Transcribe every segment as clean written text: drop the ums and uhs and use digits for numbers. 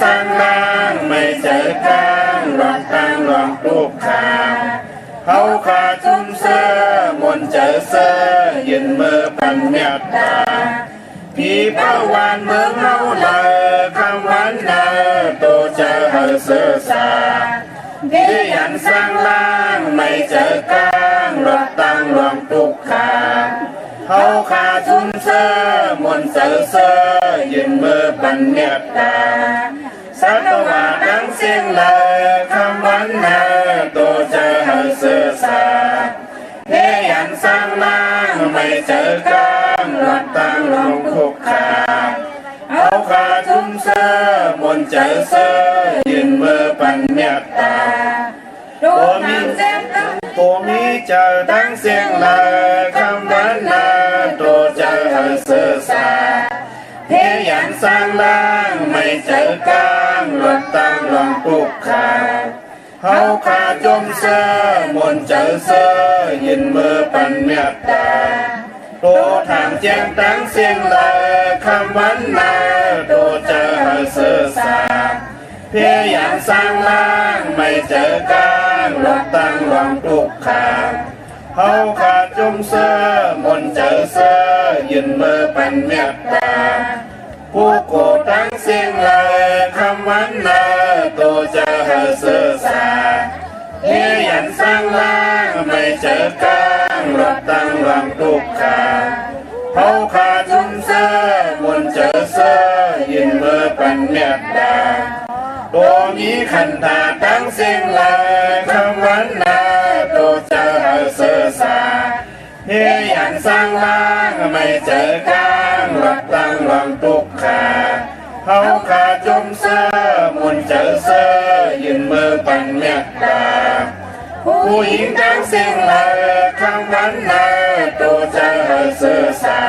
สร้างล่างไม่เจอกลางหลอกตั้งหลอกลูกขาเขาขาจุ่มเสื้อมนเจอเสื้อยืนมือปันเมียตาพี่เป้าวานเมืองเฮาเลยคำวันนาตัวเจอเฮาเสื้อสาพี่ยันสร้างล่างไม่เจอกลางหลอกตั้งหลอกลูกขาเขาขาจุ่มเสื้อมนเจอเสื้อยืนมือปันเมียตาสัตว์ว่าดังเสียงเลยคำวันนาตัวเจอเฮาเสื้อสาเฮียันสร้างล่างไม่เจอกลางหลอกตั้งหลอกลูกขาเขาขาจุ่มเสื้อมนเจอเสื้อยืนมือปันเมียตาตัวมีเจอดังเสียงเลยคำวันนาตัวเจอเฮาเสื้อสาเฮียันสร้างล่างไม่เจอกลางหลอกตั้งหลอกลูกขาเขาขาจมเสื้อมนเจอเสื้อยืนมือปันเมียตาโตทางแจ้งตั้งเสียงเลยคำวันนาโตเจอเฮาเสื้อสาเพียยันสร้างล่างไม่เจอกลางหลอกตั้งหลอกลูกขาเขาขาจมเสื้อมนเจอเสื้อยืนมือปันเมียตาผู้โกตั้งเสียงเลยคำวันนาโตเจอเฮาเสื้อสาเฮียันสร้างล่างไม่เจอกลางหลอกตั้งหลอกลูกขาเขาขาจุ่มเสื้อมนเจอเสื้อยืนมือปันเมียตาตัวมีขันธาตั้งเสียงเลยคำวันนาโตเจอเฮาเสื้อสาเฮียันสร้างล่างไม่เจอกลางหลอกตั้งหลอกลูกขาเขาขาจุ่มเสื้อมนเจอเสื้อยืนมือปันเมียตาผู้หญิงตั้งเสียงเลยคำวันนาโตเจอเฮาเสื้อสา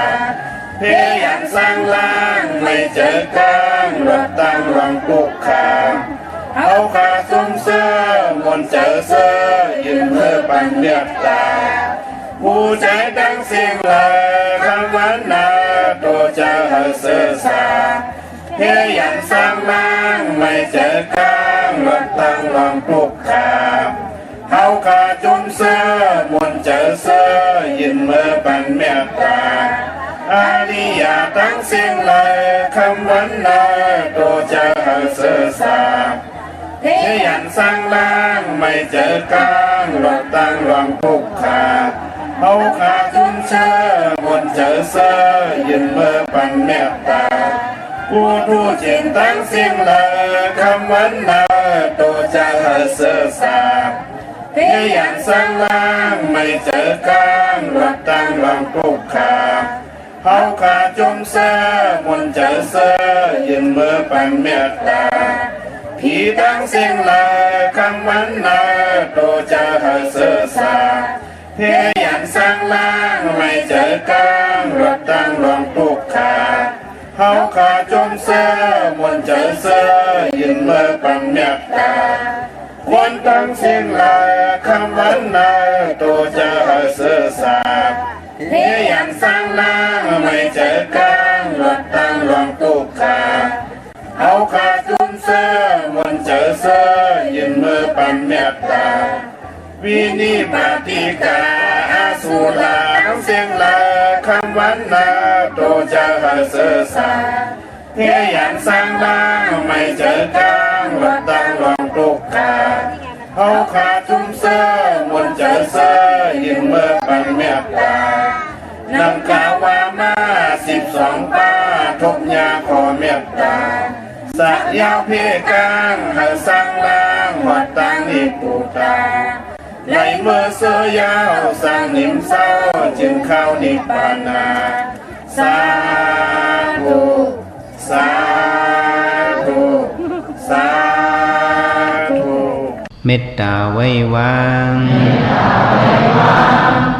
เฮียันสร้างล่างไม่เจอกลางหลอกตั้งหลอกลูกขาเขาขาจุ่มเสื้อมนเจอเสื้อยืนมือปันเมียตาผู้ใจตั้งเสียงเลยคำวันนาโตเจอเฮาเสื้อสาเฮียันสร้างล่างไม่เจอกลางหลอกตั้งหลอกลูกขาเขาขาจุ่มเสื้อมนเจอเสื้อยืนมือปันเมียตาอาริยาตั้งเสียงเลยคำวันนาโตเจอเฮาเสื้อสาเฮียันสร้างล่างไม่เจอกลางหลอกตั้งหลอกลูกขาเขาขาจุ่มเสื้อมนเจอเสื้อยืนมือปันเมียตาผู้ทูจินตั้งเสียงเลยคำวันนาโตเจอเฮาเสื้อสาเฮียันสร้างล่างไม่เจอกลางหลอกตั้งหลอกลูกขาเขาขาจุ่มเสื้อมนเจอเสื้อยืนมือปันเมียตาผีตั้งเสียงเลยคำวันนาโตเจอเฮาเสื้อสาเฮียันสร้างล่างไม่เจอกลางหลอกตั้งหลอกลูกขาเขาขาจุ่มเสื้อมนเจอเสื้อยืนมือปันเมียตาคนตั้งเสียงเลยคำวันนาโตเจอเฮาเสื้อสาเฮียันสร้างล่างไม่เจอกลางหลอกตั้งหลอกลูกขาเขาขาจุ่มเสื้อมนเจอเสื้อยืนมือปันเมียตาวินิบาติกาอาสุราทั้งเสียงเลยคำวันนาโตเจอเฮาเสื้อสาเฮียันสร้างล่างไม่เจอกลางหลอกตั้งหลอกลูกขาเขาขาจุ่มเสื้อมนเจอเสื้อยืนมือปันเมียตานำกาวามา12ป้าทบยาขอเมียตาสักยาวเพกางเฮาสร้างล่างหัดตั้งนิปูตาในเมื่อเสื้อยาวสร้างนิมเศร้าจึงเข้านิพพานาสาธุสาธุสาธุเมตตาไว้วาง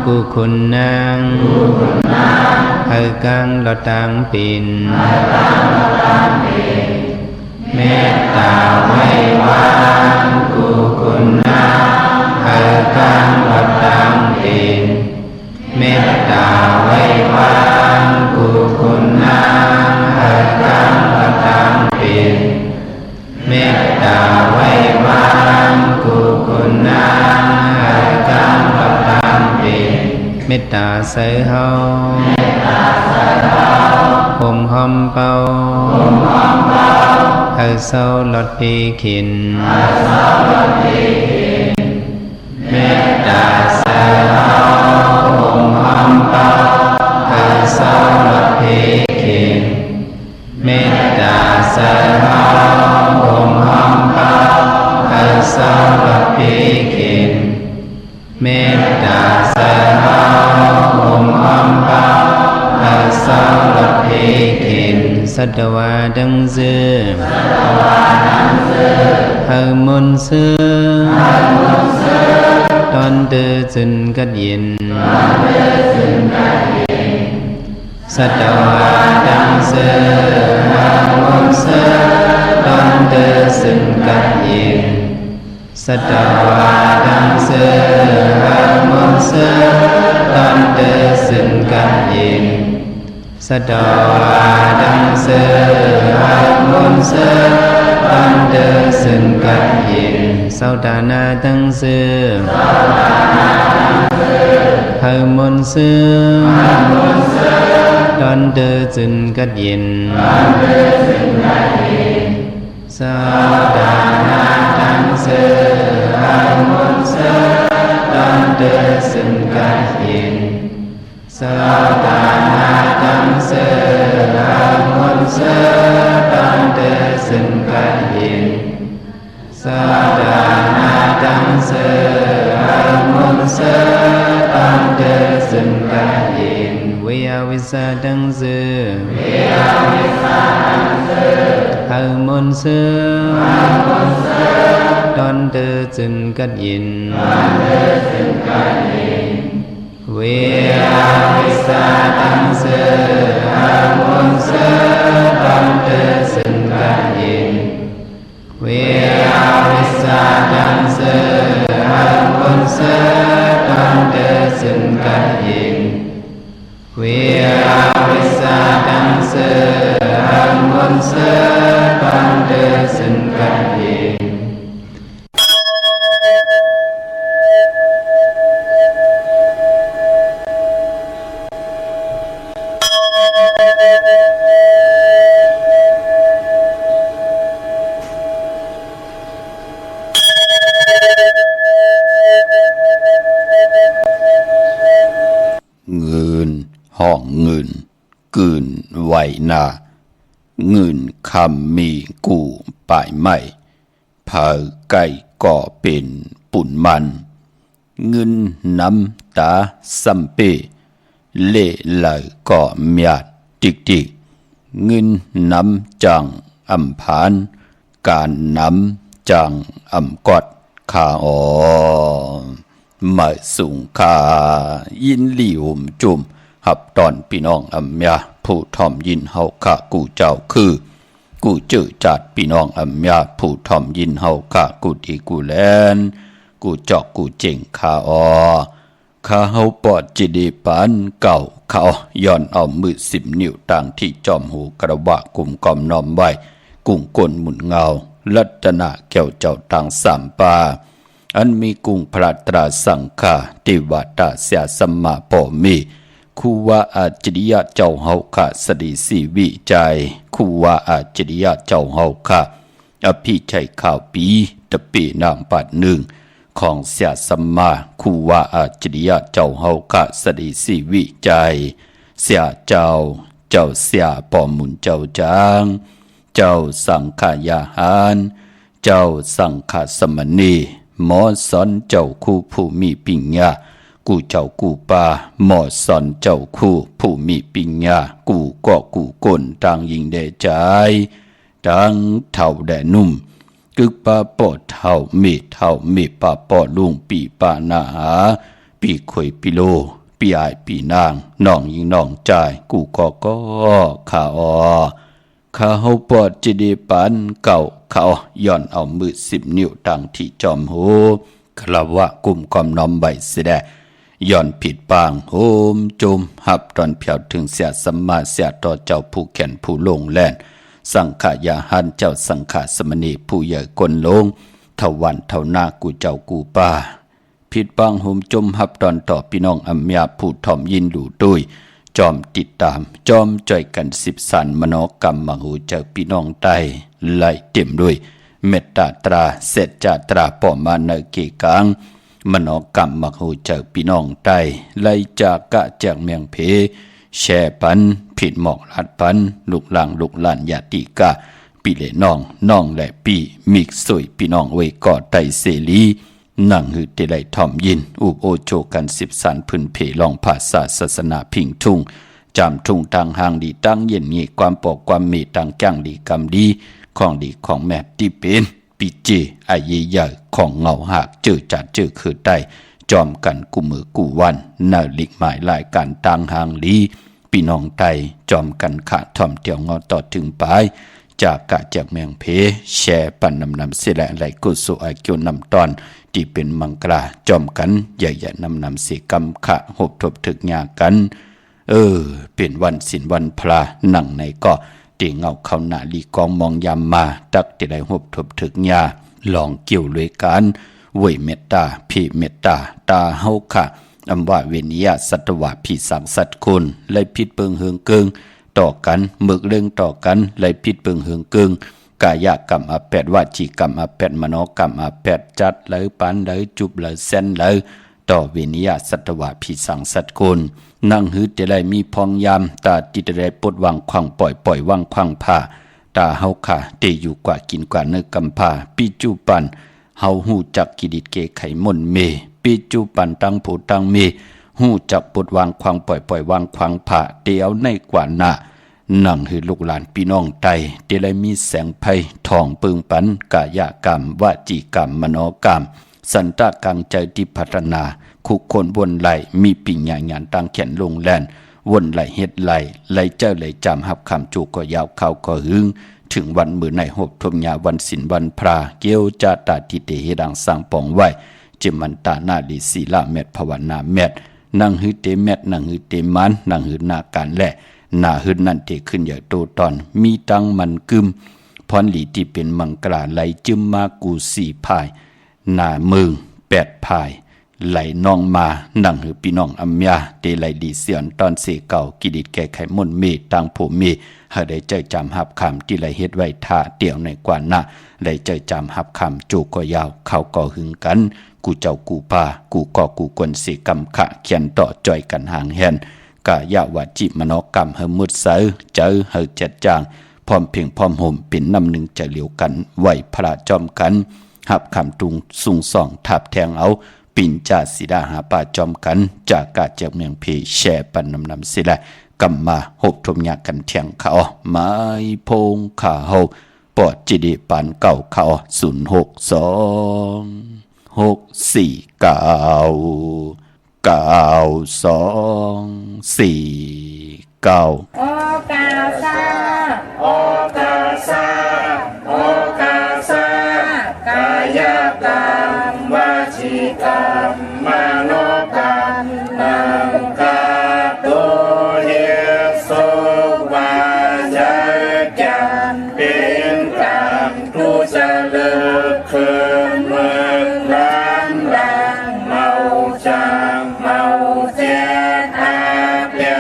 กุคุณนางเฮกังละตังปินเมตตาไว้วางกุคุณนางเฮกังละตังปินเมตตาไว้วางกุคุณนางเฮกังละตังปิน เมตตาไว้วางกุคุณนาการปัตตามปีเมตตาใส่เฮาห่มหอมเป่าให้เศร้าลดปีขินเมตตาใส่เฮาห่มหอมเป่าให้เศร้าลดปีขินเมตตาใส่เฮาห่มหอมเป่าให้เศร้าลดปีขินเมตตาใส่เฮาห่มหอมเป่าให้เศร้าลดปีขินสัตวาดังเสือให้มนต์เสือตอนเดือจึนกัดเย็นสัตวาดังเสือให้มนต์เสือตอนเดือจึนกัดเย็นสัตวาดังเสือให้มนต์เสือตอนเดือจึนกัดเย็นสัตวาดังเสือให้มนต์เสือตอนเดือจึนกัดเย็นสาวดานาดังเสือให้มนต์เสือตอนเดือจึนกัดเย็นสาวดานาดังเสือให้มนต์เสือตอนเดือจึนกัดเย็นสาวดานาดังเสือให้มนต์เสือตอนเดือจึนกัดเย็นสาวดานาดังเสือให้มนต์เสือตอนเดือจึนกัดเย็นวิยาวิสาดังเสือให้มนต์เสือตอนเดือจึนกัดเย็นเวียวิสาดังเสือให้มนต์เสือตอนเดือจึนกัดเย็นเวียวิสาดังเสือให้มนต์เสือตอนเดือจึนกัดเย็นเวียวิสาดังเสือให้มนต์เสือตอนเดือจึนกัดเย็นเงินห้องเงินกืนไหวนาเงินคำมีกูป่ายไม่เผาไก่ก่อเป็นปุ่นมันเงินน้ำตาสัมเปเล่ไหลก่อเมียดติกติกเงินน้ำจังอำพานการน้ำจังอำกอดขาอ๋อมาสูงคายินหลี่หุ่มจุ่มหับตอนพี่น้องอำยาผู้ทอมยินเฮาข้ากูเจ้าคือกูเจอจัดพี่น้องอำยาผู้ทอมยินเฮาข้ากูดีกูแลนกูจอกกูเจ๋งข้าออข้าเฮาปอดจิดีปานเก่าเขาย้อนเอามือ10 นิ้วต่างที่จอมหูกระบะกุมกอมน้อมไว้กุ้งก้นหมุนเงาลัตนาแก้วเจ้าทางสามปาอันมีกุ้งพระตราสังฆาติวัตาเสียสมมาปอมีคูว่าอาจริยะเจ้าเฮาค่ะสดีสีวิจัยคูว่าอาจริยะเจ้าเฮาค่ะอภิชัยข่าวปีตะปีนางปัดหนึ่งของเสียสมมาคูว่าอาจริยะเจ้าเฮาค่ะสดีสีวิจัยเสียเจ้าเสียปอมุนเจ้าจางเจ้าสังขายาหารเจ้าสังฆสมณีหมอสอนเจ้าคู่ผู้มีปิญญากูเจ้ากูปาหมอสอนเจ้าคู่ผู้มีปิญญากูก็กูก้นต่างยิงได้ใจต่างเท่าแดนุ่มกึกปาปอดเท่าเมปาปอลุงปีปานาหาปีขวยปีโลปีอายปีนางน้องยิงน้องใจกูก็ขาอข้าเฮาปอดจิดีปานเก่าเขาย้อนเอามือ10 นิ้วต่างที่จอมโหคลาวะกุมกอมน้อมใบเสดย้อนผิดปางโหมจุมหับตอนเพียวถึงเสียสัมมาเสียต่อเจ้าผู้แขนผู้ลงแล่น สังขายาหันเจ้าสังขาสมณีผู้ใหญ่กลลงเท่าวันเท่านากูเจ้ากูป้าผิดบางหุมจมหับตอนต่อพี่น้องอัมยาผู้ถ่อมยินดูด้วยจอมติดตามจอมจ่อยกันสิบสันมโนกรรมมหูเจ้าพี่น้องใต้ไล่เต็มด้วยเมตตาตราเสจจาตราป่อมาเนเกกังมโนกรรมมหูเจ้าพี่น้องใต้ไล่จากกะจากเมียงเพแช่ปันผิดหมอกลัดปันลูกหลังลูกหลานญาติกะปีเลน้องและปีมิกสุยพี่น้องไว้ก่อไตเสรีนั่งหืดเตไลทอมยินอุบโอโจกันสิบสันพื้นเพลองภาษาศาสนาพิงทุ่งจำทุ่งทางห่างดีตั้งเย็นงี้ความปอกความเมตตังจ้างดีกรรมดีของดีของแม่ที่เป็นปีเจไอเยใหญ่ของเงาหักเจอจัดเจอคือไตจอมกันกูมือกูวันนาลิกหมายรายการต่างห่างลีพี่น้องไตจอมกันขาทอมเตียวงอต่อถึงปลายจากกะจากเมืองเพแช่ปันนำเสละไหลกุศลไอเกียวนำตอนที่เป็นมังกราจอมกันใหญ่ๆนำเสกำขะหบทบถึกยากันเป็นวันศิลวันพระหนังในก็ตีเงาเข้าหน้าลีกองมองยามมาตักที่ได้หบทบถึกยาลองเกี่ยวเลยกันเวยเมตตาพี่เมตตาตาเฮาค่ะอำว่าเวนิยาสัตวะพี่สังสัตคุณเลยพิดเปิงเฮืองเกิงต่อกันหมึกเรื่องต่อกันเลยพิดเปิงเฮืองเกิงกายกรรมอาแปดวาจีกรรมอาแปดมโนกรรมอาแปดจัดเลยปันเลยจุบเลยเส้นเลยต่อเวนิยาสัตวะพี่สังสัตคุณนั่งหืดจะได้มีพองยามตาติดได้ปดวางขวางปล่อยวางขวางผ้าตาเฮาค่ะเตอยู่กว่ากินกว่าเนื้อกำผ้าปีจูปันเฮาหูจักกิดิดเกไขมนเมปีจูปันตั้งผู้ตั้งเมหูจักปดวางขวางปล่อยวางขวางผ้าเตียวในกว่าหน้านั่งหือลูกหลานพี่น้องไตเตได้มีแสงไพทองปึงปันกายกรรมวจีกรรมมโนกรรมสันตะกังใจที่พัฒนาคุกคนวนไหลมีปิญญาญาณตั้งแขนลงแลนวนไหลเฮ็ดไหลเจ้าไหลจำหับคำจูก็ยาวเข้าก็หึงถึงวันมือในหบทมยาวันศิลวันพระเกียวจาตาทิเตหิดังสังปองไว้จิมันตาหน้าลีศีลาเม็ดภาวนาเม็ดนั่งหือเตเม็ดนั่งหือเตมันนั่งหือนาการแหละหน้าหืนนั่นเตขึ้นใหญ่โตตอนมีตังมันกึมพรหลีที่เป็นมังกราไหลจึมมากูสี่พายหน้ามึงแปดพายไหลน้องมานั่งหือพี่น้องอัมยาเตไหลดีเสียนตอนเสเก่ากิดิดแก่ไขมนเมตังผู้เมหาได้ใจจำหับคำที่ไหลเฮ็ดไว้ท่าเตี่ยวในกว่าหน้าได้ใจจำหับคำจูก็ยาวเข้าก็หึงกันกูเจ้ากูป่ากูก็กูกวนเสกำขะเขียนต่อจ่อยกันห่างแหนกายาวาจิมโนกรรมเฮมุดเสอเจอเฮจัดจางพร้อมเพียงพร้อมห่มเป็นน้ำหนึ่งจะเหลียวกันไหวพระจอมกันหับคำตุงสุงส่องทับแทงเอาปิ่นจ่าสีดาหาป่าจอมกันจากกาจากเมืองเพแช่ปันนำสิละกำมาหบทมยากันเทียงเขาไม้พงขาเฮาปอดจิดีปานเก่าเขา062 649 โอกาซาโอกาซาโอกาซากายกรรมวจีกรรมมโนกรรมนังกาตุเฮสุวาจกรรมเป็นกรรมทุจริตคืนเมืองร้านดังเมาจางเมาเจตอาเปีย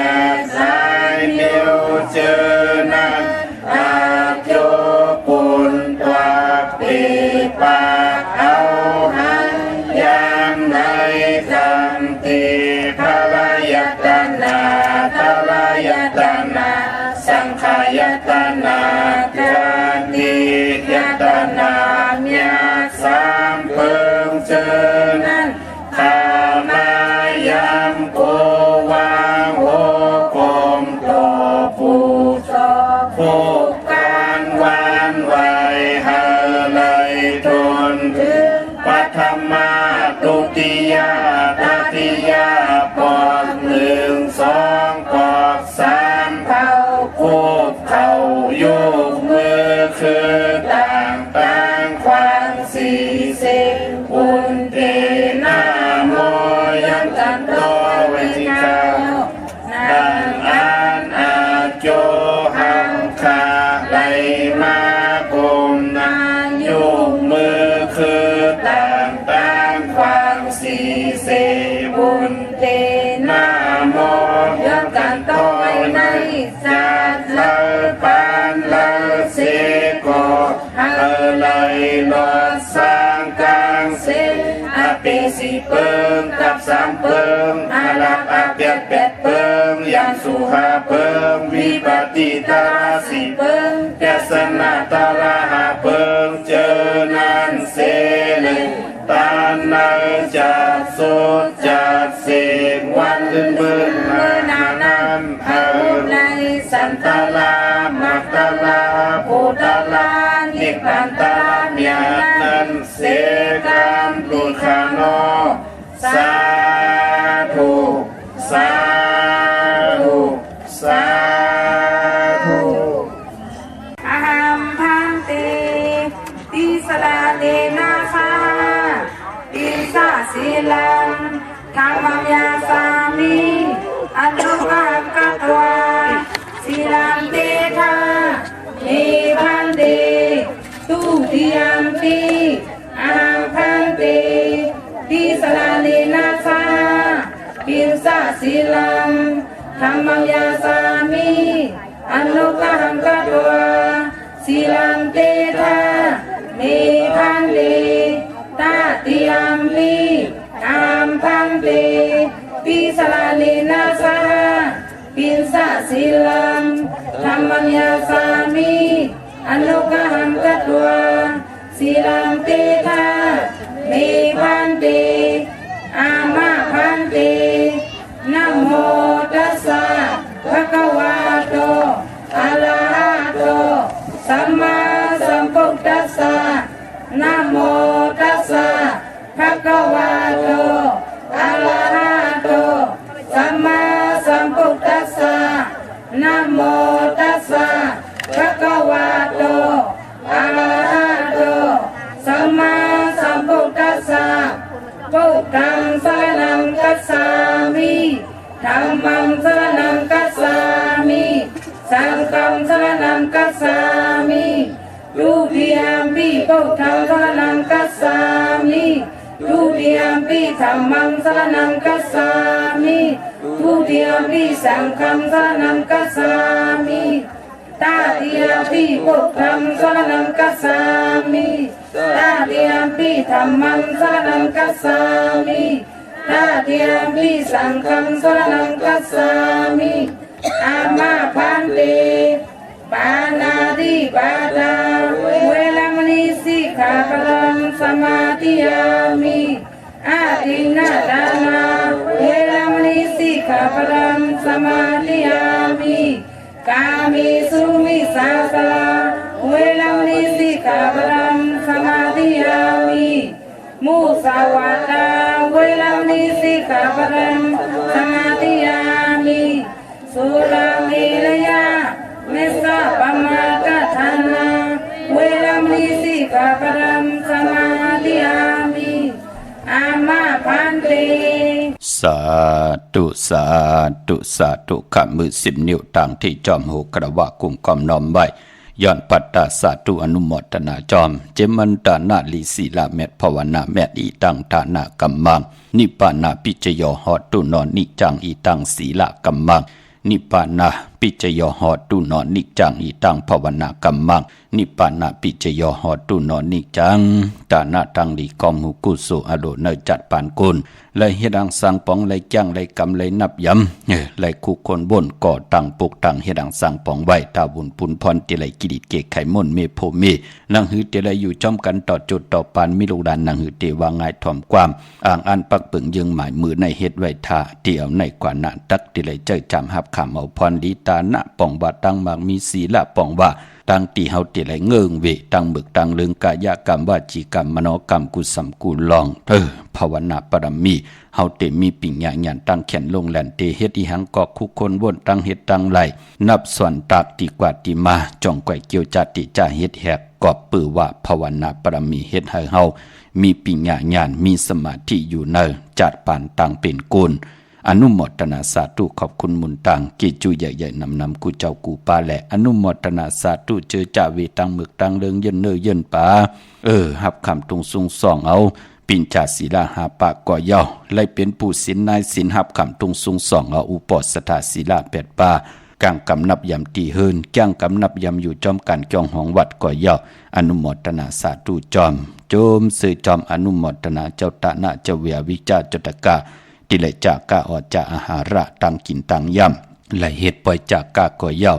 สายเดียวเจอนั้นอาโยปุนตัวปีปาเอาหันยามในจำตีภรยตนาภรยตนาสังขายตนาจาติยตนาเมียสามเพิงเจอนั้นขามายามโกวางโหกมโตผู้ชอบผู้การวานไว้หาเลยทนถึงปัทมาตุติยาตติยาปอกหนึ่งสองปอกสามเท่าคูบเข่ายุกมือคือต่าง lời lo sang càng sinh si pơm tập sam pơm lạp biệt biệt pơm yang su ha pơm vi pa ti ta si pơm Yasana ta la ha pơm chơ nan se le tan na chặt sốt chặt xịn quan lên bơn na nam này san ta la mak ta la pu ta la niết bàn ta la miat nan se cam lu kha no sa thu sa thu sa thu aham bhante tisala le na sa tinsa silang thamam ya sami anukam katwa silang te tha me bhante tu diyampi aham bhante tisala le na sa tinsa silang thamam ya sami anukam katwa silang te tha me bhante ta diyampi aham bhante tisala le na sa pinsa silam thamam ya sami anukaham katwa silam te tha me bhante ama bhante namo tassa bhagavato arahato samma sambuddhassa namo tassa bhagavato arahato samma sambuddhassa namo tassa bhagavato arahato samma sambuddhassa buddhang saranam gacchami dhammam saranam gacchami sangham saranam gacchami dutiyampi buddhang saranam gacchami dutiyampi dhammam saranam gacchami dutiyampi sangham saranam gacchami tatiyampi buddham saranam gacchami tatiyampi dhammam saranam gacchami tatiyampi sangham saranam gacchami ama bhante panati pada velamani sikkhapadam samadhiyami adinadana velamani sikkhapadam samadhiyami kamesu misasala velamani sikkhapadam samadhiyami musawada velamani sikkhapadam samadhiyami sulamelaya mesa pamatatthana velamani sikkhapadam samadhiyami ama bhante สาธุสาธุสาธุข้ามือ10 นิ้วต่างที่จอมหูกระวะกุมกอมน้อมไว้ย้อนปัตตาสาธุอนุโมทนาจอมเจมันตานาลีศีลาเมตภาวนาเมตอีตังฐานะกัมมังนิปานาปิจโยหอตุนอนนิจังอีตังศีลากัมมังนิปานาปิจโยหอตุนอนนิจังอีตังภาวนากัมมังนิปานาปิจโยหอตุนอนนิจังตานาตังลีกอมหุกุสุอโดเนจัดปานกุลเลยเฮ็ดอังสังปองเลยจังเลยกำเลยนับยำเลยคู่คนบนก่อตั้งปลูกตั้งเฮ็ดอังสังปองไว้ตาบุญปุนพรติเลยกิดิเกไขมนเมโพเมนังหือติเลยอยู่จอมกันต่อจุดต่อปานมิลูดานนังหือเตวางายถ่อมความอ่างอันปักปึงยึงหมายมือในเฮ็ดไว้ท่าเตี่ยวในกว่านาตักติเลยเจ้ยจำหับขามเอาพรลีตานะปองว่าตั้งมากมีศีละปองว่าตั้งตีเฮาติไหลเงิงเวตั้งบึกตั้งเลืองกายกรรมวาจีกรรมมโนกรรมกุสัมกุลองภาวนาปรมีเฮาเตมีปิญญาญาณตั้งแขนลงแหลนเตเฮ็ดอีหังกอกคุคนวนตั้งเฮ็ดตั้งไหลนับส่วนตากตีกว่าตีมาจ่องก่อยเกี่ยวจัดติจ่าเฮ็ดแหกกอบปือว่าภาวนาปรมีเฮ็ดให้เฮามีปิญญาญาณมีสมาธิอยู่เนอจัดปานตั้งเป็นกุลอนุโมทนาสาธุขอบคุณมุนตังกิจูใหญ่ๆนำกูเจ้ากูปาแหละอนุโมทนาสาธุเจอจ่าเวตังหมึกตังเลิงเยินเนอเยินปาหับคำตรงซุงส่องเอาปิญจาศีลาหาปากก่อยาวไล่เป็นผู้ศีลนายศีลหับคำตรงซุงส่องเอาอุปสถาศีลา8 ป่า กางกำนับยำตีเฮินจ้างกำนับยำอยู่จอมการจองหองวัดก่อยาวอนุโมทนาสาธุจอมโจมสื่อจอมอนุโมทนาเจ้าตานะเจ้าเวียวิจาจตกาติเลจากาออจาอาหาระตังกินตังย่ำไหลเหตุปล่อยจากกาก่อยาว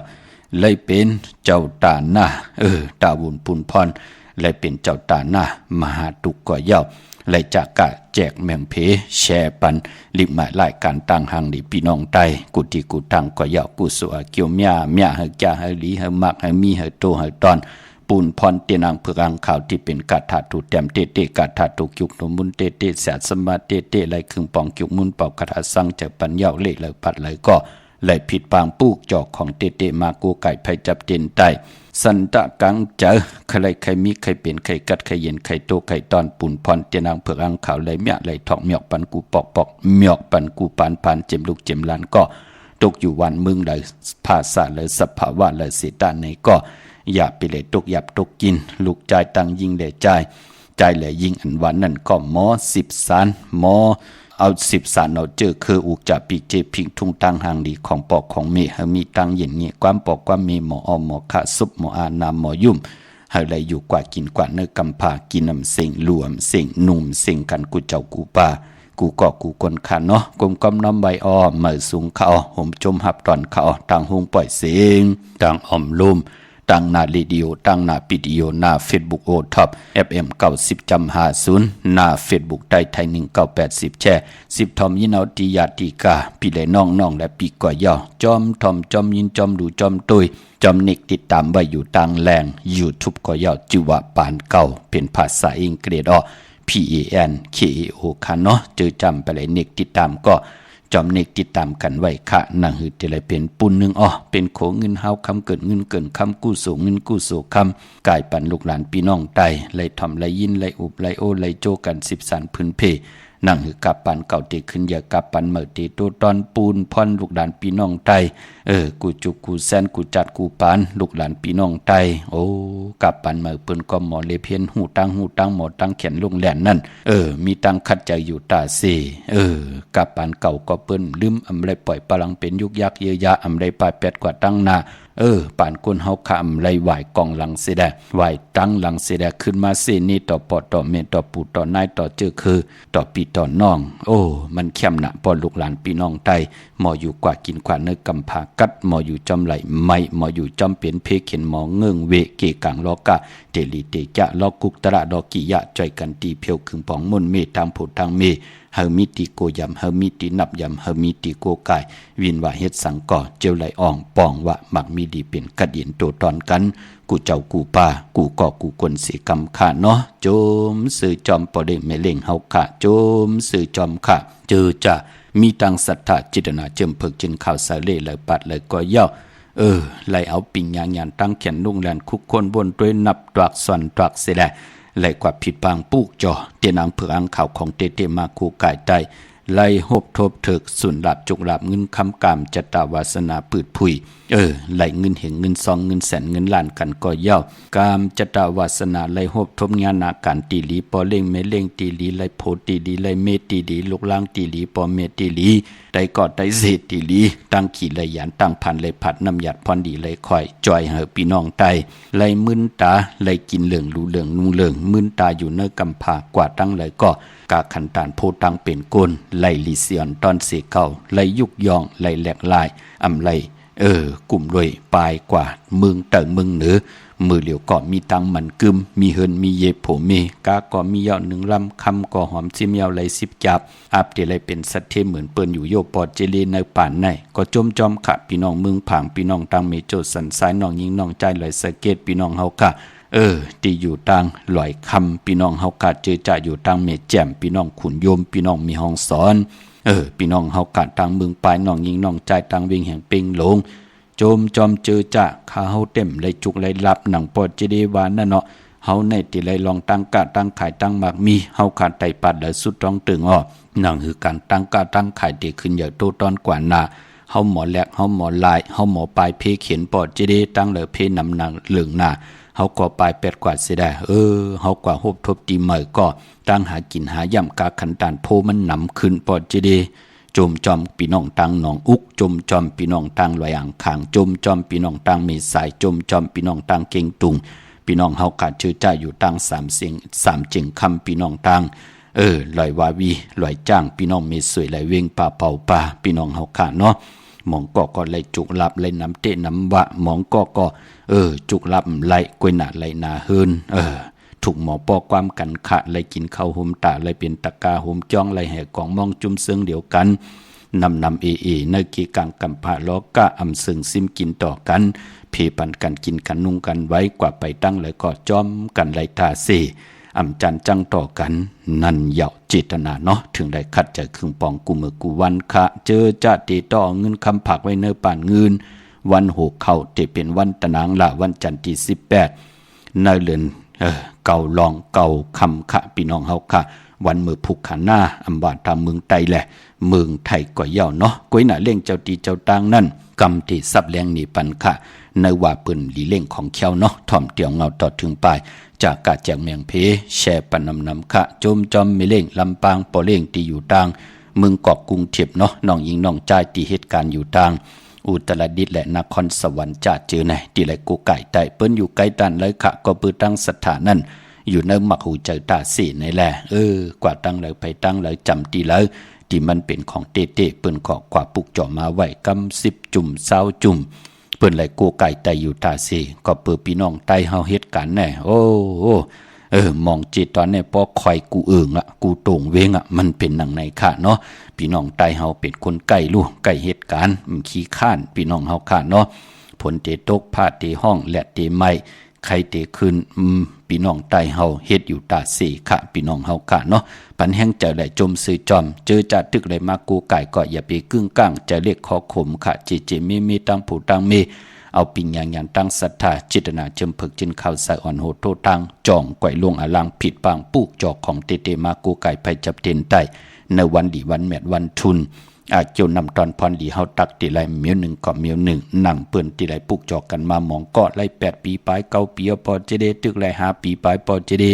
เลยเป็นเจ้าตาหน้าตาบุญปุนพรเลยเป็นเจ้าตาหน้ามหาตุกก่อยาวเลยจากกะแจกแมงเพแชร์ปันลิบหมายรายการต่างหังดิพี่น้องไตกุฏิกุตังก่อยาวกุสุอาเกียวเมียเฮจ่าเฮลีเฮมักเฮมีเฮโตเฮตอนปูนพรเตียนางเพื่อรังข่าวที่เป็นกาถาตุเต็มเตเตกาถาตุกิกนมุนเตเตแสสมาเตเตไหลครึ่งปองกิกมุนเป่ากาถาสังจากปัญญาเละเลยปัดเลยก็ไหลผิดปางปูกจอกของเตเตมากูไก่ไผจับเต็นไตสันตะกังเจอใครใครมีใครเป็นใครกัดใครเย็นใครโตใครตอนปูนพรเตียนางเพื่อรังข่าวไหลเมียไหลทอกเมียกปันกูปอกปอกเมียกปันกูปานเจ็มลูกเจ็มล้านก็ตกอยู่วันมึงเลยภาษาเลยสภาวะเลยเสตาในก็อย่าไปเลยตกหยับตกกินลูกใจตังยิงเลยใจเลยยิงอันวันนั่นก็หมอ10 สารหมอเอา10 สารเอาเจอคืออุกจะปีเจพิงทุ่งตังหางดีของปอกของเมเฮมีตังเย็นเงี้ยความปอกความเมหมออหมอขะซุบหมออานามหมอยุ่มเฮาเลยอยู่กว่ากินกว่าเนื้อกำพากินน้ำเสียงรวมเสียงหนุ่มเสียงกันกูเจ้ากูป่ากูก็กูคนขันเนาะกลมกำน้ำใบอ้อเหมือสูงเขาห่มจมหับตอนเขาต่างหงปล่อยเสียงต่างอ่อมลุ่มตั้งหน้าเรดิโอตั้งหน้าวิดีโอหน้า Facebook โอท็อป FM 90.50หน้า Facebook ไทย1980แช่10ทอมยินเอาติยาติกาพี่เลยน้องและปีก่อยอจอมทอมจอมยินจอมดูจอมตุยจอมนิกติดตามไว้อยู่ต่างแรง YouTube ก่อยอจิวะปานเก่าเป็นภาษาอังกฤษPANKAO ค่ะเนาะเจอจำไปเลยนิกติดตามก็จอมเนกติดตามกันไว้ค่ะนังหือจะเลยเป็นปุ่นหนึ่งเป็นโขเงินเฮาคำเกิดเงินเกินคำกู้สู่เงินกู้สู่คำกายปันลูกหลานพี่น้องไตเลยทำเลยยินเลยอุบเลยโอเลยโจกัน10 สารพื้นเพนังหือกับปันเก่าตีขึ้นอย่ากับปันเมื่อตีตัวตอนปูนพรลูกหลานพี่น้องไตกูจุกกูแซนกูจัดกูปานลูกหลานพี่น้องไตโอ้กับปันเมื่อเปิ้นก็หมอเลเพียนหูตั้งหมอตั้งแขนลงแหลนนั่นมีตั้งคัดใจอยู่ตาเสกับปันเก่าก็เปิ้นลืมอำไรปล่อยพลังเป็นยุกยักเยยะอำไรปลายแปดกว่าตั้งนาป่านคนเฮาคำไรไหวกองหลังเสดไหวตั้งหลังเสดขึ้นมาเสนี่ต่อปอต่อเมต่อปู่ต่อนายต่อเจอคือต่อปีต่อน้องมันเข้มหนะพอลูกหลานพี่น้องไตหมออยู่กว่ากินกว่าเนื้อกำพากัดหมออยู่จอมไหลไม่หมออยู่จอมเปลี่ยนเพเข็นหมอเงื่งเวเกกังลอกะเตลีเตจะลอกุกตระดอกิยะจ่อยกันตีเพียวคึงปองมนเมทางผุทางเมเฮามีติโกยำเฮามีตินับยำเฮามีติโกกายวินว่าเฮ็ดสังก่อเจียวไหลอ่องปองว่ามักมีดีเป็นกระดินโตตอนกันกูเจ้ากูป่ากูก่อกูกวนสิกรรมข้าเนาะโจมสื่อจอมปอเด้งแม่เล่งเฮาข้าโจมสื่อจอมข้าเจอจะมีตังศรัทธาจิตนาเจิมเพิกจินข่าวสาเล่เลยปัดเลยก็ย่อไล่เอาปิ่งยางยันตั้งแขนลุงแลนคุกคนบนด้วยนับตรักส่วนตรักเสียได้ไล่กว่าผิดปางปูกจอเตียนางเผือกอังข่าวของเตมาคูกายใจไล่หบทบถึกสุนหลับจุกหลับเงินคำกามจตาวาสนาปืดผุยไล่เงินเหงเงินซองเงินแสนเงินล้านกันก็ย่อกามจตาวาสนาไล่หบทบงานอาการตีลีปอเล่งเมเล่งตีลีไล่โพตีลีไล่เมตีลีลูกล่างตีลีปอเมตีลีได้กอดได้เศษตีลีตั้งขี่ไล่ยันตั้งพันไล่ผัดน้ำหยัดพรดีไล่คอยจอยเหอพี่น้องไตไล่มึนตาไล่กินเหลืองรู้เหลืองนุ่งเหลืองมึนตาอยู่เนื้อกำพากว่าตั้งไล่ก็กาขันตานโพตังเป็นก้นไล่ลิเซียนตอนเสเก่าไล่ยุกยองไล่แหลกลายอำไล่กลุ่มด้วยปลายกว่าเมืองเติงเมืองเหนือมือเหลียวก็มีตังมันกึมมีเฮินมีเยโผเมกาก็มียอดหนึ่งลำคำก็หอมซิมยาวไหล10 จับอับเดลัยเป็นสัตเทเหมือนเปิ้นอยู่โยปอดเจเลในป่านในก็จมจอมขะพี่น้องเมืองผางพี่น้องตังเมโจสันสายน้องยิงน้องใจไหลสะเก็ดพี่น้องเฮาค่ะที่อยู่ตังลอยคำพี่น้องเฮากะเจอจ่าอยู่ตังเมแจ่มพี่น้องขุนโยมพี่น้องมีห้องสอนพี่น้องเฮากะตังเมืองปลายน้องยิงน้องใจตังเวียงแห่งเป่งหลงโจมจอมเจอจ่าข้าเฮาเต็มเลยจุกเลยลับหนังปอดเจดีวานนั่นเนาะเฮาในติเลยลองตั้งกะตั้งขายตั้งหมากมีเฮาขาดไตปัดเดสุดต้องตึงหนังคือการตั้งกะตั้งขายเตขึ้นอย่าโตตอนกว่านาเฮาหมอแหลกเฮาหมอลายเฮาหมอปลายเพเขียนปอดเจดีตั้งเลยเพนำนางเหลืองหน้าเฮาก็ปลายแปดกว่าเสียได้เฮากว่าฮบทบตีเหมยก็ตั้งหากินหาย่ำกาขันตานโพมันนำขึ้นปอดเจดี จมจอมพี่น้องตังหนองอุกจมจอมพี่น้องตังลอยอ่างขางจมจอมพี่น้องตังเมสายจมจอมพี่น้องตังเก่งตุงพี่น้องเฮาขาดชื่อจ้าอยู่ตัง3 จึงคำพี่น้องตังลอยวาวีลอยจ้างพี่น้องเมสวยไหลเวงป่าเป่าป่าพี่น้องเฮาขาดเนาะหมองก็ไหลจุกลับไหลน้ำเตะน้ำวะหมองก็จุกลับไหลกวยหนาไหลนาเฮินถูกหมอปอความกันขะไหลกินข้าวห่มตาไหลเป็นตะกาห่มจ้องไหลแห่กองมองจุ่มเสืองเดียวกันนำเอในกีกังกำผาล้อกะอำซึ่งซิมกินต่อกันเพปันกันกินกันนุ่งกันไว้กว่าไปตั้งเลยก็จอมกันไหลทาเสอำจันจังต่อกันนั่นเหยาเจตนาเนาะถึงได้คัดใจครึ่งปองกูเมื่อกูวันคะเจอจะเตต่อเงินคำผักไว้เนื้อป่านเงินวันโหกเข้าเตเป็นวันตะนางละวันจันทร์ที่18ในเดือนเก่าลองเก่าคำขะพี่น้องเฮาค่ะวันมือผูกขาหน้าอำบาดตามเมืองไทยแหละเมืองไทยก็เย่าเนาะก้อยหน้าเล่งเจ้าตีเจ้าตางนั่นกำที่ซับแรงนี่ปันค่ะในว่าปืนหลีเล่งของเขียวเนาะถ่อมเตียวเงาต่อถึงปลายจากกาแจกเมียงเพแช่ปนำค่ะโจมจอมไม่เล่งลำปางปอเล่งตีอยู่ตางเมืองเกาะกรุงเทพเนาะน้องยิงน้องจ่ายตีเหตุการณ์อยู่ตางอุตรดิตถ์และนครสวรรค์จ่าเจอไหนที่ไรกูไก่ไต่เปิ้นอยู่ไกลตันเลยค่ะก็ปืนตั้งสถานนั่นอยู่ในมักหูเจอตาสีในแหละกว่าตั้งเลยไปตั้งเลยจำตีเลยที่มันเป็นของเต้เปิ้นก็กว่าปุกจ่อมาไว้กำ10 จุ่ม20 จุ่มเปิ้นไหลกูไก่ไต่อยู่ตาสีก็เปิดพี่น้องไต่เฮาเหตุการณ์แน่มองจิตตอนนี้พอคอยกูกูโต่งเวงมันเป็นหนังในค่ะเนาะพี่น้องไต่เฮาเป็นคนใกล้ลูกใกล้เหตุการณ์ขี้ข้านพี่น้องเฮาค่ะเนาะผลเตตกผ้าเตห้องและเตไม้ใครเตขึ้นพี่น้องไต่เฮาเฮ็ดอยู่ตาสีค่ะพี่น้องเฮาค่ะเนาะปันแห้งใจไหลจมซื้อจอมเจอจัดตึกไหลมากูไก่ก็อย่าไปกึ่งก้างจะเรียกขอขมค่ะเจมีตั้งผู้ตั้งมีเอาปิงอย่างตั้งศรัทธาจิตนาเจิมผึกจินข้าวใส่อ่อนโหโทตังจ่องก่อยลงอลังผิดปางปูกจอกของเตมากูไก่ไปจับเต็นใต้ในวันดีวันแมดวันทุนอาจเจ้านำตอนพรดีเฮาตักตีไรเมียว1ก็เมียว1นั่งเปื้อนตีไรปุกจอกกันมาหมองก็ไล่8 ปีปลาย9 ปีพอเจเดตึกไร5 ปีปลายพอเจเด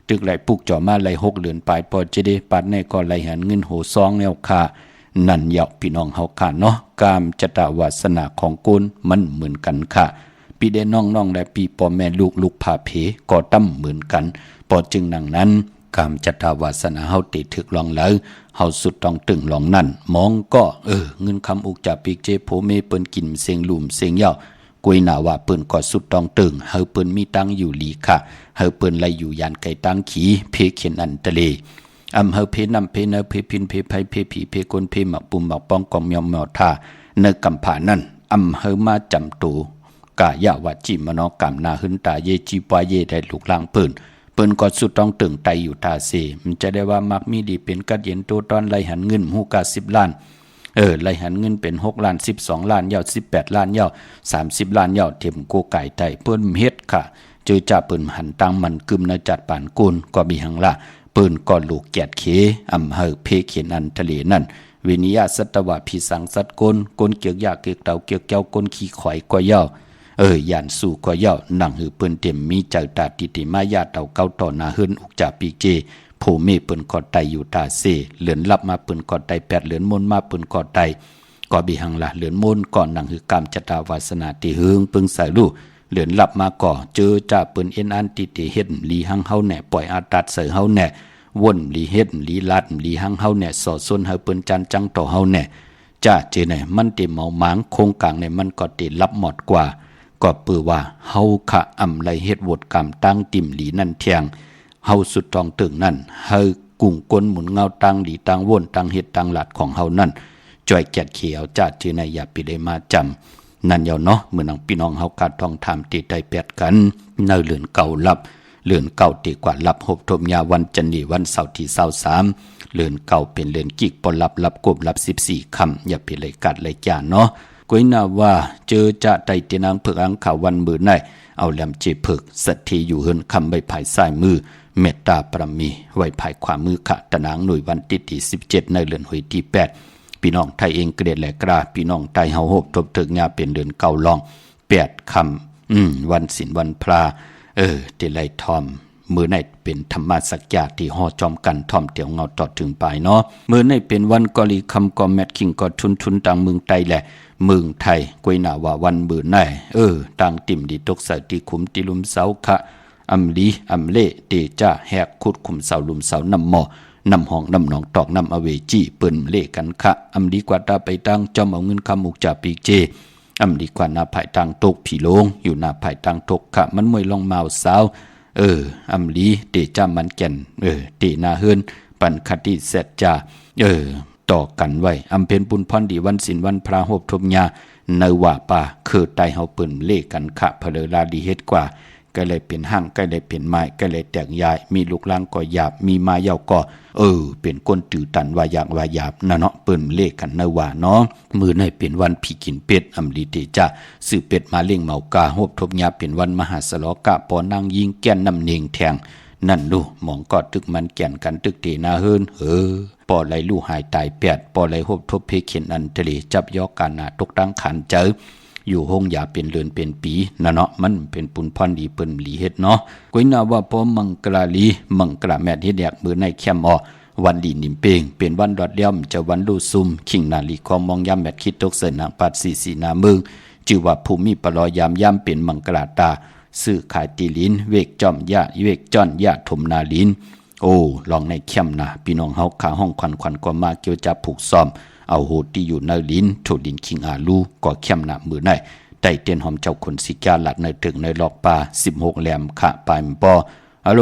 ตึกไรปุกจ่อมาไล่6 เดือนปลายพอเจเดปัดในก็ไล่หันเงินโหซองแนวค่ะนั่นเหยาพี่น้องเฮาค่ะเนาะกามจตวาสนาของกุลมันเหมือนกันค่ะพี่ได้น้องและพี่พ่อแม่ลูกพาเพก็ตั้มเหมือนกันพอจึงดังนั้นกามจตวาสนาเฮาติถึกลองแล้วเฮาสุดต้องตึงลองนั่นมองก็เงินคำอุกจาปีกเจโผเมเปิ้นกินเสียงลุ่มเสียงเหยากุยหนาว่าเปิ้นก็สุดต้องตึงเฮาเปิ้นมีตังอยู่หลีค่ะเฮาเปิ้นไล่อยู่ยานไก่ตังขีเพเขียนอันทะเลอำเภอเพนำเพเนเพพินเพไพเพผีเพกนเพหมักปุ่มหมักป้องกองเมียวเมียวท่าเนกำผานั่นอำเภอมาจำตูกายาวาจิมนอกำนาหึนตาเยจีปวาเยได้ลูกล่างเปิ้นก็สุดต้องตึงไตอยู่ตาเสมันจะได้ว่ามักมีดีเป็นกัดเย็นตัวตอนไล่หันเงินหูกา10 ล้านไล่หันเงินเป็น6 ล้าน12 ล้านยาว18 ล้านยาว30 ล้านยาวเต็มโกไก่ไตเปิ้นเฮ็ดค่ะเจอจ่าเปิ้นหันตังมันกึมนะจัดปานกุลก็มีหังละปืนก่อลูกแกดเขอำเภอเพเขนันทะเลนั่นวินิยาสัตวะพิสังสัตกลเกียกยาเกียกเต่าเกียกเจ้ากลขี้ข่อยก็เย่ายานสู่ก็เย่านั่งหือเปิ้นเต็มมีใจตาติมายาเต่าเก้าต่อนาเฮินอุกจาปีเจโผเมเปิ้นกอดไตอยู่ตาเสเหลือนลับมาเปิ้นกอดไต8เหลือนมนมาเปิ้นกอดไตก็บีหังละเหลือนมนก่อนนั่งหือกามจตาวาสนาติหึงปึงใส่ลูกเหลือนลับมาก่อเจอจ่าเปิ้นเอ็นอันติเฮ็ดลีหังเฮาแหน่ปล่อยอาตัดเสเฮาแหน่วนลีเฮ็ดลีลัดลีหังเฮาแหน่สอดส้นเฮาเปิ้นจันจังต่อเฮาแหน่จ้าเจไหนมันเตเมาหมางโครงกลางในมันก็เตรับหมดกว่าก็เปือว่าเฮาขะอำไลเฮ็ดวดกรรมตั้งติ่มหลีนั่นเทียงเฮาสุดทองตึงนั่นเฮากุ้งก้นหมุนเงาตั้งหลีตั้งวนตั้งเฮ็ดตั้งหลัดของเฮานั่นจ่อยแกดเขียวจ้าเจไหนอย่าไปได้มาจำนั่นเยาเนาะเมื่อนังพี่น้องเฮากาต้องทำตีไตแปดกันเนื้อเหลือนเก่าลับเลือนเก่าตีกว่าลับหบทมยาวันจันนีวันเสาร์ที่23เลือนเก่าเป็นเลือนกิกปลับกบลับ14คำอย่าไปเลยกัดเลยจานเนาะก้อยนาว่าเจอจะไตเตนางเผือกอังข่าววันมือในเอาแหลมเจเผือกสัตทีอยู่เฮินคำใบภายซ้ายมือเมตตาปรมีไว้ภายขวามือขะตะนางหน่วยวันที่17ในเลือนหวยที่8พี่น้องไทยเองเกรดแหลกราพี่น้องไทยเฮาหบทบถึงยาเป็นเดือนเก่าลอง8คำวันศีลวันพระเตไลทอม มือในเป็นธรรมสักยาที่ห่อจอมกันท่อมเตียวเงาตอดถึงปลายเนาะมือในเป็นวันกอลีคำกอแมทคิงกอทุนต่างเมืองไทยแหละเมืองไทยกวยหนาว่าวันมือในต่างติ่มดีตกใส่ตีขุมตีลุมเสาคะอำลีอำเล่เตจ้าแหกขุดขุมเสาลุมเสานำหม้อนำห้องนำหนองตอกนำอเวจีเปิ้นเล่กันคะอำดีกว่าตาไปตั้งจอมเอาเงินคำมุกจ่าปีเจอำดีกว่านาภายตังตกผีโลงอยู่นาภายตังตกคะมันมวยลองเมาสาวอำลีเตจ้ามันแก่นเตนาเฮินปันคติเสร็จจ้าต่อกันไว้อำเพ็ญบุญพรดีวันศีลวันพระโหบทมยาในว่าป่าคือไตเฮาเปิ้นเล่กันคะเพลลาดีเฮ็ดกว่าก็เลยเป็นห้างก็เลยเป็นไม้ก็เลยแตกยายมีลูกลังก็หยาบมีไม้ยาวก็เป็นก้นตือตันว่าอยากว่าหยาบนะเนาะเปิ้นเลขกันนะว่าเนาะมือในเป็นวันผีกินเป็ดอำลีเตจ้าซื้อเป็ดมาเลี้ยงเมากาโหบทบยาเป็นวันมหาสลอกะปอนางยิงแก่นน้ำเนงแทงนั่นดูหมองกอดตึกมันแก่นกันตึกเตนาเฮินปอไหลลู่หายตายแปดปอไหลโหบทบเพเขียนอันทะเลจับยอกการนาตกตั้งขันเจออยู่ห้องยาเป็นเลือนเป็นปีนะเนาะมันเป็นปุนพรดีเปิ้นหลีเฮ็ดเนาะก้อยนาว่าพอมังกราลีมังกราแม่นเฮ็ดแยกมือในแคมอวันลีนิมเปงเป็นวันดอดเลี่ยมจะวันดูซุมขิงนาลีคอมองยามแมทคิดตกเสนางปัดสีนาเมืองจื่อว่าภูมิปลอยามเป็นมังกราตาซื้อขายตีลินเวกจอมยะเวกจ้อนยะถมนาลินลองในแคมนาพี่น้องเฮาขาห้องควันก็มาเกี่ยวจับผูกซ้อมเอาโหที่อยู่ในลิ้นโถดินคิงอาลูก็เข้มหนามือในไต่เตียนหอมเจ้าคนสิกาหลัดในถึงในหลอกป่า16แหลมขะปลายมปอฮัลโหล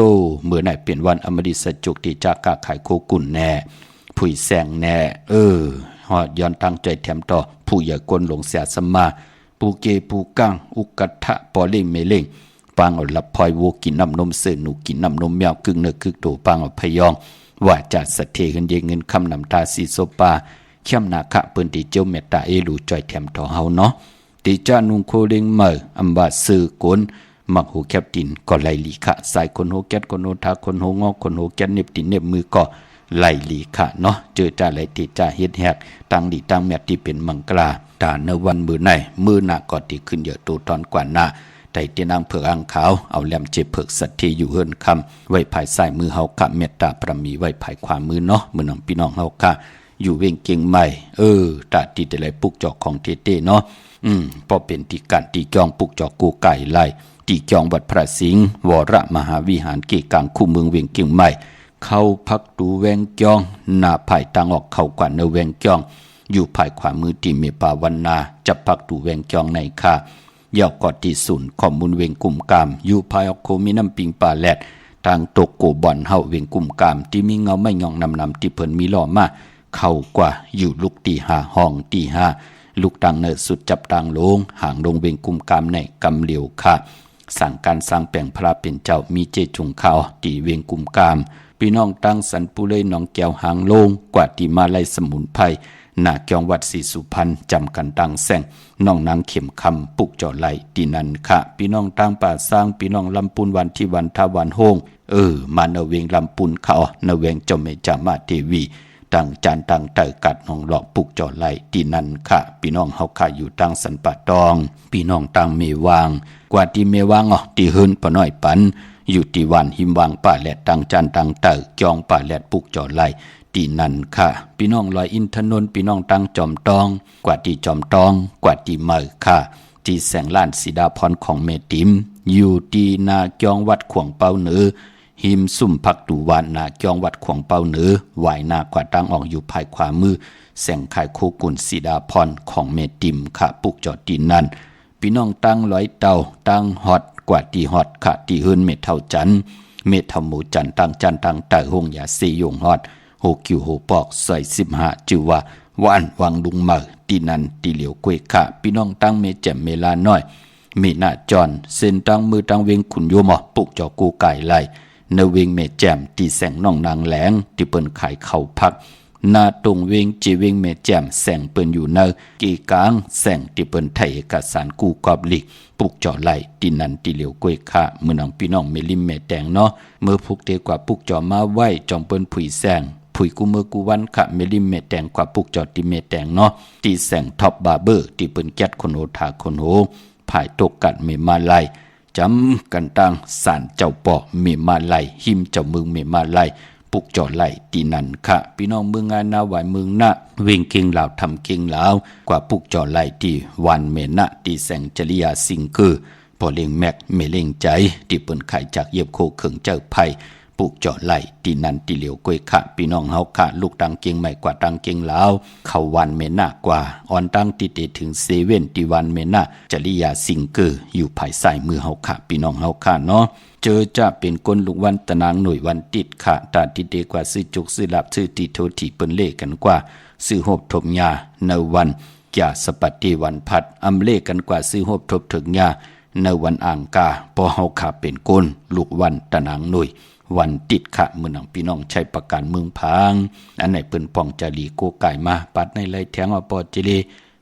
มือในเป็นวันอมฤตสจุกที่จากกาขายโคกุ่นแน่ผุยแสงแน่ฮอดย้อนตั้งใจแถมต่อผู้อย่ากลหลงเสียสมาปูเกปูกังอุกัตถะปอเล่งเมเล่งปังเอาลับพลอยวัวกินน้ำนมเสือหนูกินน้ำนมแมวกึ่งเนื้อกึ่งตัวปังเอาพยองว่าจัดสะเทเงินเยเงินคำนำตาสีโซปาเข้มนาคะเปิ้นที่เจ้าเมตตาลูจ่อยแถมต่อเฮาเนาะติจานุงโคเล็งเมออำบาซื้อกนมักหูแคบตินก็ไล่ลีคะสายคนโหแก๊ดคนโหทาคนโหงอคนโหแก๊ดเน็บตินเน็บมือก็ไล่ลีคะเนาะเจอจ่าไล่ติจ่าเฮ็ดแฮกตั้งดีตั้งแมตที่เป็นมังกราตาในวันมือในมือหน้าก็ที่ขึ้นเยอะตัวตอนกว่าหน้าไต่เตียนางเผือกอ่างขาวเอาแหลมเจ็บเผือกสัตว์ที่อยู่เฮิรนคำไว้ภายซ้ายมือเฮาคะเมตตาพระมีไว้ภายขวามือเนาะมือน้องพี่น้องเฮาคะอยู่เวงเก่งใหม่ตาตีแต่ไรปุกจอกของเต้เนาะพอเป็นตีกันตีจองปุกจอกกูไก่ไล่ตีจองวัดพระสิงห์วรมหาวิหารเกกลางคู่เมืองเวงเก่งใหม่เข้าพักดูแวงจองหน้าภายตังออกเข้ากว่าเนแวงจองอยู่ภายขวามือตีเมปาวันนาจับพักดูแวงจองในค่ายาวกอดที่ศูนย์ข้อมูลเวงกลุ่มกามอยู่ภายออกโคมีน้ำปิงป่าแลดทางตกโกบอนเฮาเวงกลุ่มกามที่มีเงาไม่ยองนำที่เพิ่นมีหล่อมาเข้ากว่าอยู่ลูกตี5ห้องตี5ลูกตังเนสุดจับตังลงห่างลงเวงกลุ่มกามในกำเหลียวค่ะสั่งการสร้างแปลงพระเป็นเจ้ามีเจจุงข้าวตีเวงกลุ่มกามพี่น้องตั้งสันปุเลยน้องแก้วหางลงกว่าตีมาไล่สมุนไพรหน้าเกียงวัดศรีสุพรรณจำกันตังแสงน้องนางเข็มคำปุกจ่อไหลตีนันค่ะพี่น้องตั้งป่าสร้างพี่น้องลำปุนวันที่วันทาวันโฮงมาเนเวงลำปุนเขาเนเวงจอมเมจามาเทวีตั้งจานตั้งเตอกัดห้องหลอกปุกจ่อไหลตีนันค่ะพี่น้องเฮาค่ะอยู่ตั้งสันป่าตองพี่น้องตั้งเมวางกว่าที่เมวางตีหืนปะน้อยปันอยู่ที่วันหิมวางป่าแหลดตั้งจานตั้งเตอจองป่าแหลดปุกจ่อไหลตีนันค่ะพี่น้องลอยอินทนนท์พี่น้องตั้งจอมตองกว่าที่จอมตองกว่าที่เมอค่ะที่แสงล้านสีดาพรของเมติมอยู่ที่นาเกียงวัดขวงเปาเหนือหิมซุ่มพักดูวานนาเกียงวัดขวงเปาเหนือไหวหน้ากว่าตั้งออกอยู่ภายขวามือแสงขายโคกุลสีดาพรของเมติมค่ะปุกจอดตีนันพี่น้องตั้งร้อยเตาตั้งฮอดกว่าที่ฮอดค่ะที่เฮิรนเม็ดเท่าจันเม็ดเท่าหมูจันตั้งจันตั้งเตอหงยาซียงฮอดโหคิวโหปอกใส่15จือว่าวันวังลุงเมอตีนันตีเหลียวกวยค่ะพี่น้องตั้งเมแจ่มเมลาน้อยมีหน้าจอนเส้นตั้งมือตั้งเวงขุนโยมปุกจอกูไก่ไล่เนเวงเมแจ่มตีแสงน้องนางแหลงที่เปิ้นขายเข่าพักนาตรงเวงจีเวงเมแจ่มแสงเปิ้นอยู่เนกีกลางแสงที่เปิ้นไทยเอกสารกูกอบลิกปุกจอไล่ตีนันตีเหลียวกวยค่ะมือน้องพี่น้องเมลิมเมแตงเนาะเมื่อพุกเตกว่าปุกจอมาไว้จอมเปิ้นผุยแสงผุยกูเมื่อกูวันค่ะเมลิมเมแตงกว่าปุกจอดตีเมแตงเนาะตีแสงท็อปบาร์เบอร์ที่เปิ้นแก๊ดคนโหทาคนโหภายตกกัดเมมาไล จำกันตั้งศาลเจ้าปอเมมาไลหิมเจ้าเมืองเมมาไลปุกจอไลตีนันค่ะพี่น้องเมืองงานนาไหวเมืองนะวิ่งเก่งลาวทำเก่งลาวกว่าปุกจอไลที่วันเมนะที่แสงจริยาสิงคือพอเล่งแม็กเมเล่งใจที่เปิ้นไข่จากเย็บโคเขิงเจ้าไผ่ปุกจอไลตีนันตีเหลียวกวยค่ะพี่น้องเฮาค่ะลูกดังเก่งใหม่กว่าดังเก่งลาวเข้าวันเมนะกว่าอ่อนดังติเตถึงเซเว่นที่วันเมนะจริยาสิงคืออยู่ภายใต้มือเฮาค่ะพี่น้องเฮาค่ะเนาะเจอจะเป็นคนลูกวันตะนางหน่วยวันติดค่ะตาติเดกว่าซื้อจุกซื้อหลับซื้อติโทที่เปิ้นเลกันกว่าซื้อหบทบยาในวันยาสปัตติวันพัดอำเลกันกว่าซื้อหบทบถึงยาในวันอ่างกาพอเฮาค่ะเป็นคนลูกวันตะนางหน่วยวันติดค่ะเมืองพี่น้องใช้ประกันเมืองพางอันไหนเปิ้นป้องจะลีโกไก่มาปัดในไรแทงว่าปอจิเล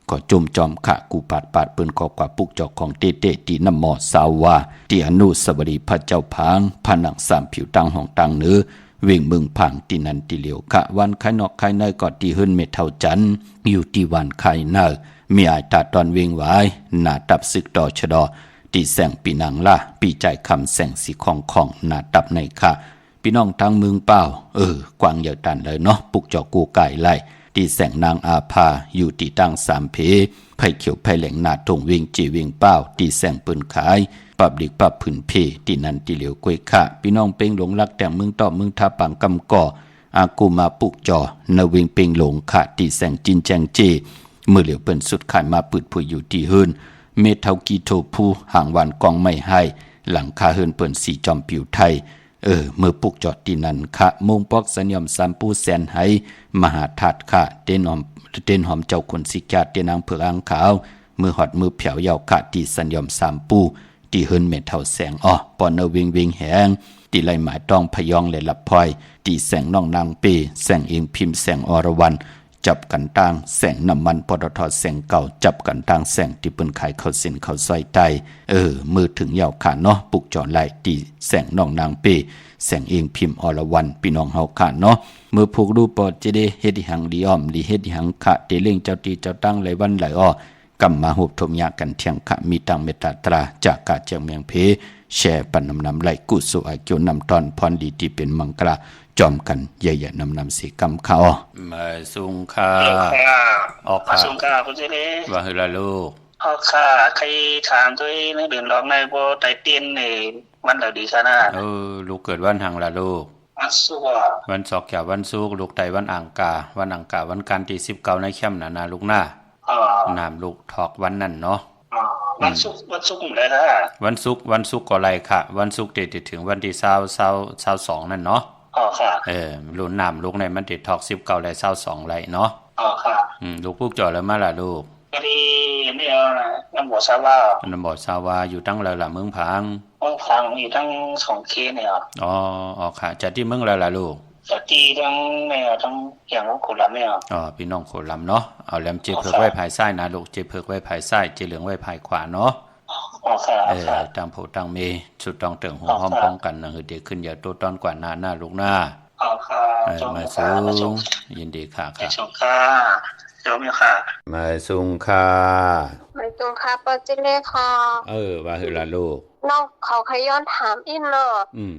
ก็จุ่มจอมขะกูปาดเปิ้นก็กว่าปุกจอกของเตเตตีน้ำหมอสาวาที่อนุสวรีพระเจ้าพางผนังสามผิวตังห้องตังเนื้อเว่งเมืองพังตีนันตีเหลียวขะวันไข่นอกไข่ในก็ตีหึ่นเมเท่าจันอยู่ที่วันไข่เนอมีอายตาตอนเวงไว้หน้าตับศึกดอชดอตีแสงปีนังล่ะปีใจคำแสงสีของหน้าตับในค่ะพี่น้องทางเมืองเป้ากวางเหยาตันเลยเนาะปุกจอกกูไก่ไล่ที่แสงนางอาภาอยู่ที่ตั้งสามเพไผ่เขียวไผ่แหลงนาทงเวงจีเวงเป้าที่แสงปืนขายปับดิกปับผืนเพที่นันที่เหลียวกวยขะพี่น้องเป่งหลงรักแต่งเมืองต่อเมืองทาปังกำก่ออากูมาปุกจอนเวงเป่งหลงขะที่แสงจินแจงเจเมื่อเหลียวเปิ้นสุดขายมาปืดผู้อยู่ที่เฮินเมเทากีโทผู้ห่างวันกองไม่ให้หลังคาเฮินเปิ้นสีจอมผิวไทยเมื่อปุกจอดที่นั่นค่ะมงปอกสัญญอมสามปูแสนให้มหาธาตุค่ะเต้นหอมเจ้าคนสิกาเต้นางเผือกอ่างขาวมือหอดมือแผ่วยาวค่ะที่สัญญอมสามปูที่เฮินเมเท่าแสงปอนเวิงแหงที่ไหลหมายต้องพยองและหลับพลอยที่แสงน้องนางเปแสงเองพิมพ์แสงอรวรรณจับกันตั้งแสงน้ำมันปตทแสงเก่าจับกันตั้งแสงที่เปิ้นขายเข้าเส้นเข้าซอยไตมือถึงยาวขาเนาะปุกจอไหลที่แสงน้องนางเปแสงเองพิมพ์อรวรรณพี่น้องเฮาขาเนาะเมื่อผูกรูปปอจะได้เฮ็ดหังลีอ้อมลีเฮ็ดหังขะเตเล่งเจ้าตีเจ้าตั้งไหลวันไหลกำมาหุบทมยากันเทียงขะมีตังเมตตาตราจากกาเจียงเมียงเพแช่ปันนำไหลกุสุอาเกียวนำตอนพรดีที่เป็นมังกราจอมกันใหญ่ๆนำสีกำข้าวมาสุงค่าออกค่ะสงกาคุณเจเลว่าฮือละลูกออกค่ะใครถามตัวเองในเดือนร้องในบ่ไตเตียนในวันเหล่าดีขนาดลูกเกิดวันหังละลูกวันศุกร์วันศอกแก่วันศุกร์ลูกไตวันอ่างกาวันกันที่19ในเข้มน่ะนะลูกหน้านามลูกถอกวันนั้นเนาะวันศุกร์เลยนะวันศุกร์ก็ไรค่ะวันศุกร์ถึงวันที่22นั่นเนาะค่ะรุ่นนามลูกในมันติดถอก19และ22ไรเนาะค่ะลูกปุกจ่อแล้วมาล่ะลูกก็ที่นี่น้ำบ่อซาวาอยู่ตั้งแล้วล่ะเมืองพังอยู่ตั้ง2เคเนี่ยค่ะจากที่เมืองแล้วล่ะลูกจากที่ทั้งเนี่ยทั้งอย่างโคลำเนี่ยพี่น้องโคลำเนาะเอาแหลมเจเพิกไว้ภายซ้ายนะลูกเจเพิกไว้ภายซ้ายเจเหลืองไว้ภายขวาเนาะตั้งโพตั้งเมสุดต้องเติงหัวพร้อมป้องกันนะเดี๋ยวขึ้นอย่าตัวตอนกว่าหน้าลูกหน้ามาสูงยินดีค่ะเดี๋ยวมีค่ะมาสูงค่ะปอจิเล่ค่ะว่าคือละลูกน้องเขาขย้อนถามอีเนาะ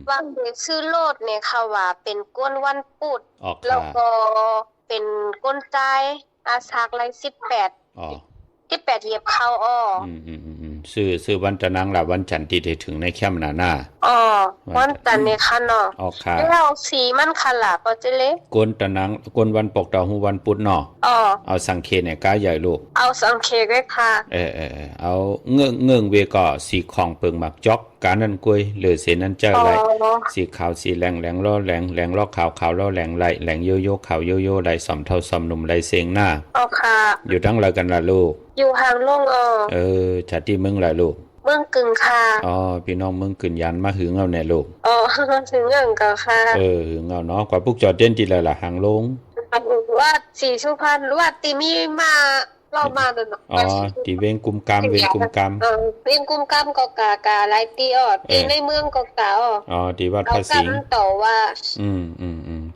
ว่าเด็กชื่อโลดเนี่ยค่ะว่าเป็นก้นวันปุดแล้วก็เป็นก้นใจอาสากไร18เหยียบเข้าซื้อวันจันทร์ล่ะวันจันทร์ที่ถึงในแคมป์หน้าวันจันทร์เนี่ยค่ะเนาะแล้วสีมันค่ะล่ะปอจิเล่ก้นตะนังก้นวันปกดาวฮูวันปุดเนาะเอาสังเขเนี่ยก้าใหญ่ลูกเอาสังเขด้วยค่ะเอาเงื่องเวก็สีของเปิงหมักจอกการนั้นกล้วยเหลือเสนั้นเจ้าไรสีขาวสีแหลงล้อแหลงล้อขาวล้อแหลงไหลแหลงโยโย่ขาวโยโย่ไหลสอมเท่าสอมหนุ่มไหลเสียงหน้าค่ะอยู่ตั้งไรกันล่ะลูกอยู่ห่างลงจัดที่เมืองไรลูกเมืองกึ่งค่ะพี่น้องเมืองกึ่งยันมาหึงเอาแน่ลูกถึงเรื่องก็ค่ะหึงเอาเนาะกว่าพวกจอดเต้นจีไรล่ะห่างลงว่าสีสุพรรณว่าตีมีมาเรามาเนาะตีเวงกุมกรรมเวงกุมกรรมก็กาหลายตีตีในเมืองก็กาตีวัดภาษีต่อว่า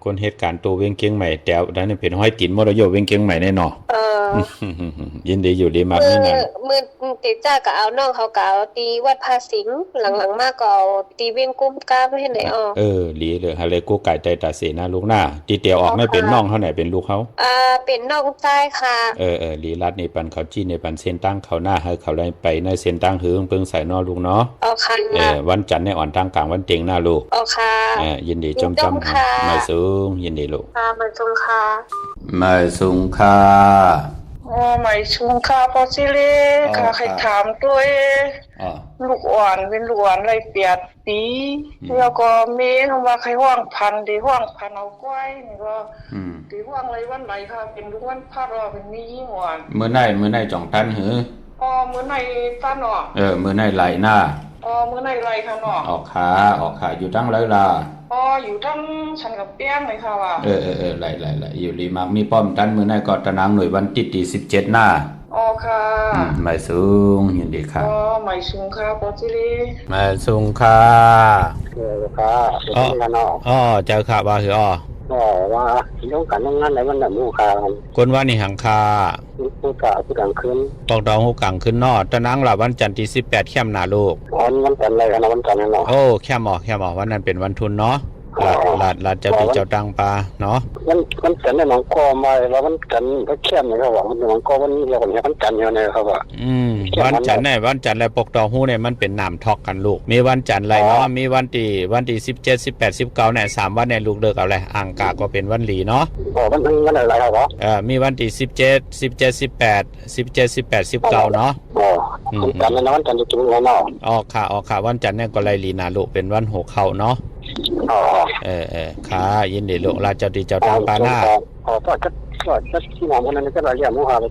คนเหตุการณ์ตัวเวงเกียงใหม่แต่ดันเป็นห้อยตินมรดกเวงเกียงใหม่แน่นอน ยินดีอยู่ดีมากนี่นั่นมือติจ้าก็เอาน้องเขาก็เอาตีวัดภาสิงหลังๆมากก็เอาตีเวียงกุ้มกาไม่ให้ไหนออกหลีเลยฮะเลยกูไก่ใจตาเสนาลูกหน้าตีเตียวออกไม่เป็นน้องเท่าไหนเป็นลูกเขาเป็นน้องใต้ค่ะหลีรัดในปันเขาจี้ในปันเส้นตั้งเขาหน้าให้เขาเลยไปในเส้นตั้งหือเพิ่งใส่นอลูกเนาะค่ะวันจันทร์ในอ่อนตั้งกลางวันเต็งหน้าลูกค่ะยินดีจำมาสูงยินดีลูกมาสูงค่ะมาสูงค่ะไม่ชุงค่ะพอสิเลค่ะใครถามด้วยลูกอ่อนเป็นลูกอ่อนไรเปียดปีแล้วก็เมย์คำว่าใครห่วงพันดีห่วงพันเอาก้อยนี่ก็ดีห่วงไรวันไหลค่ะเป็นลูกวันพัดเป็นมียิ่งหวานเมื่อไหนจ่องตันหือเมื่อไหนตันหรอเมื่อไหนไหลหน้าเมื่อไหนไรค่ะเนาะออกขาอยู่ตั้งไรล่ะอยู่ทั้งฉันกับเปี้ยงเลยค่ะว่าไหลอยู่รีมากมีป้อมตันมือในกอดตะนางหน่วยวันติดตี17หน้าค่ะไม่สูงยินดีค่ะไม่สูงค่ะปอจิลีไม่สูงค่ะค่ะเจ้าค่ะว่าคือว่าต้องการงานในวันนั้นมูคาคนว่านี่หังคาผู้กะผู้กลางคืนปอกดองหูกลางคืนนอตะนางหลับวันจันทร์ที่18เข้มหน้าลูกวันจันทร์อะไรกันนะวันจันทร์นั่นเนาะเข้มวันนั้นเป็นวันทุนเนาะลาดเจ้าตีเจ้าตังปลาเนาะมันกันในหนองกอมาแล้วมันกันก็เข้มเลยครับว่ามันหนองกอวันนี้เราคนนี้มันกันอยู่เนี่ยครับว่าวันจันทร์แล้วปกดองหูเนี่ยมันเป็นน้ำทอกกันลูกมีวันจันทร์ไรเนาะมีวันที่17 18 19เนี่ย3วันเนี่ยลูกเลิกเอาเลยอ่างกาก็เป็นวันหลีเนาะมันอะไรครับมีวันที่17 18 19เนาะวันจันทร์นะวันจันทร์จะกินแล้วเนาะค่ะวันจันทร์เนี่ยก็ไรหลีนาลูกเป็นวันหัวเข่าเนาะค่ะยินดีลูกราชดีเจ้าตางปาหน้าก็ที่หมอคนนั้นก็เราเรียกมูฮาไป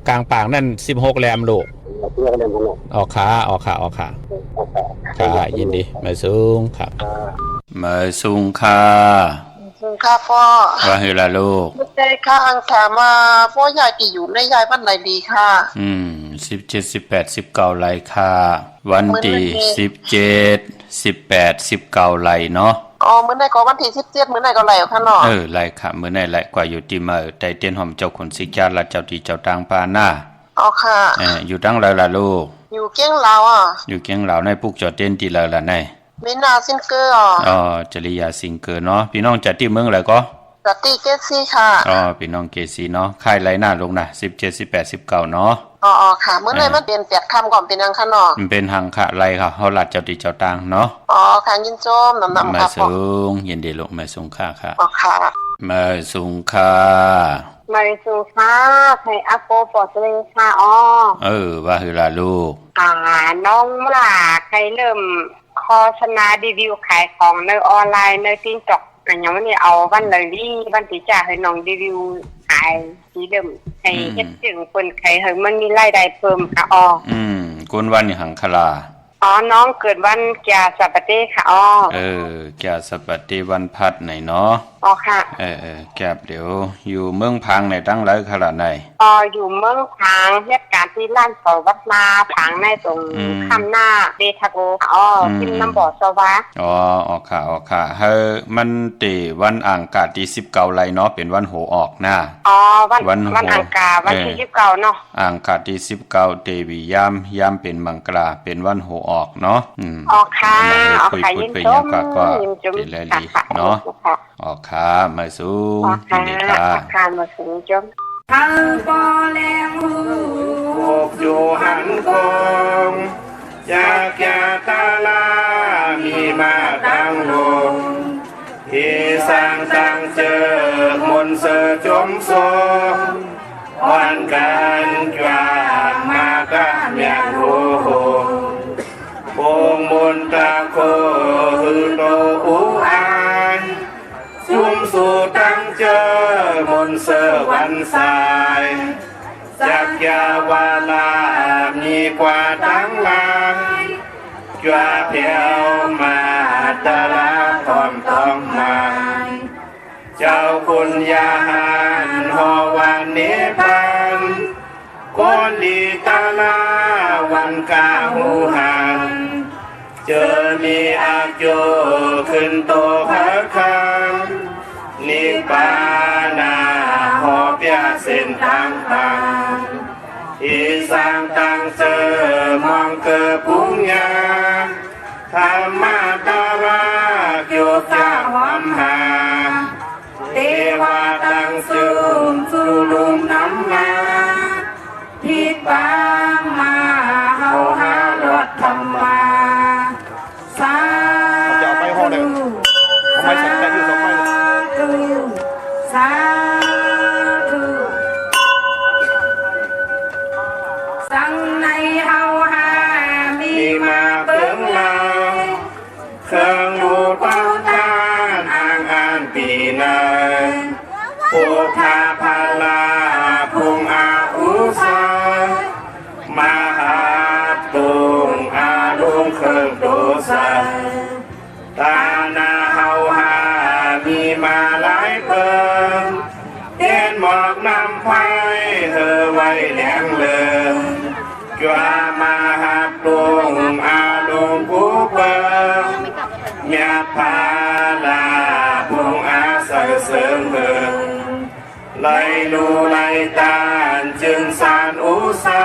กลางปากนั่น16แรมลูกค่ะยินดีมาสูงครับมาสูงค่ะพ่อว่าเฮล่ะลูกใจค่ะอังถามมาพ่อใหญ่ที่อยู่ในยายวันไหนดีค่ะ17 18 19ไร่ค่ะวันที่17 18 19ไร่เนาะมื้อไหนก็วันที่17มื้อไหนก็ไร่ค่ะเนาะไร่ค่ะมื้อไหนไร่กว่าอยู่ที่มาไต้เตียนหอมเจ้าคนสิกาละเจ้าที่เจ้าตางปาหน้าค่ะอยู่ตั้งไรล่ะลูกอยู่เกียงลาวอยู่เกียงลาวในปุกจอดเต้นที่ละในมีนาซิงเกอร์จริยาซิงเกอร์เนาะพี่น้องจัดที่เมืองอะไรก็จัดที่เกซีค่ะพี่น้องเกซีเนาะค่ายไรหน้าลงนะ17 18 19เนาะค่ะเมื่อไหร่มันเปลี่ยน8คำก่อนเป็นยังค่ะเนาะมันเป็นหังค่ะไรค่ะเฮาลัดเจ้าติเจ้าตางเนาะค่ะยินโจมนำค่ะสูงยินดีลูกมาสูงค่ะค่ะค่ะมาสูงค่ะมาสูงค่ะใครอัปโปปอดเลยค่ะว่าคือล่ะลูกน้องมล่ะใครเริ่มโฆษณารีวิวขายของในออนไลน์ในติ๊กต็อกอย่างนี้เอาวันเลยลี่วันที่จะให้น้องรีวิวขายที่เดิมให้เฮ็ดถึงคนขายให้มันมีรายได้เพิ่มค่ะคนวันนี่หังคลาน้องเกิดวันแก่สัปดาห์ค่ะแก่สัปดาห์วันพัดไหนเนาะค่ะแก่เดี๋ยวอยู่เมืองพังในตั้งไรขนาดไหนอยู่เมืองพังเหตุการณ์ที่ร้านสวัสดิ์นาพังในตรงคำหน้าเดทาโกกินน้ำบ่อสวะค่ะเฮ้มันตีวันอ่างกาที่19ไรเนาะเป็นวันโหออกหน้าวันอ่างกาวันที่19เนาะอ่างกาที่19เตวียามเป็นมังกราเป็นวันโหออกเนาะค่ะยินไปยังก็เป็นไรดีเนาะค่ะมาสูงยินดีค่ะมาสูงจมทางปอแลงหูอยู่หันกงจากยาตาลามีมาตั้งลงที่สร้างตั้งเจอมนเสอจมโซวันกันจวามากะเมียนโหโปงมนตะโคหือโตอูอานซุ่มสู่ตั้งเจอมนเสอวันสายจักยาวาลามีกว่าทั้งหลายจวาเพียวมาตะลาทอมต้องมาเจ้าคุณยาหันหอวันเนพันคนดีตาลาวันกาหูหันเจอมีอาโยขึ้นโตพระคังนิปานาหอเปียเส้นทางไป สร้างตั้งเสอมองเกิดปุญญาธรรมะตาราคิวสาหอมหาเทวาตั้งสูงสู่ลุมน้ำมาพิกบางมาเฮาหารถธรรมาสาธุสาธุสาธุสังในเฮาหามีมาเบิ่งลายเครื่องดูเป้าตานอ่างอ่านปีนาปุถาภาลาพุงอาอุสามหาตุงอาลุงเครื่องดูสาตานาเฮาหามีมาหลายเปิงเต้นหมอกนำไฟเฮอไว้แหลงเลิงจวามาหาตุงอาลุงผู้เปิงเมียพาลาพุงอาใส่เสริมเบิงไล่ลูไล่ตานจึงสานอุสา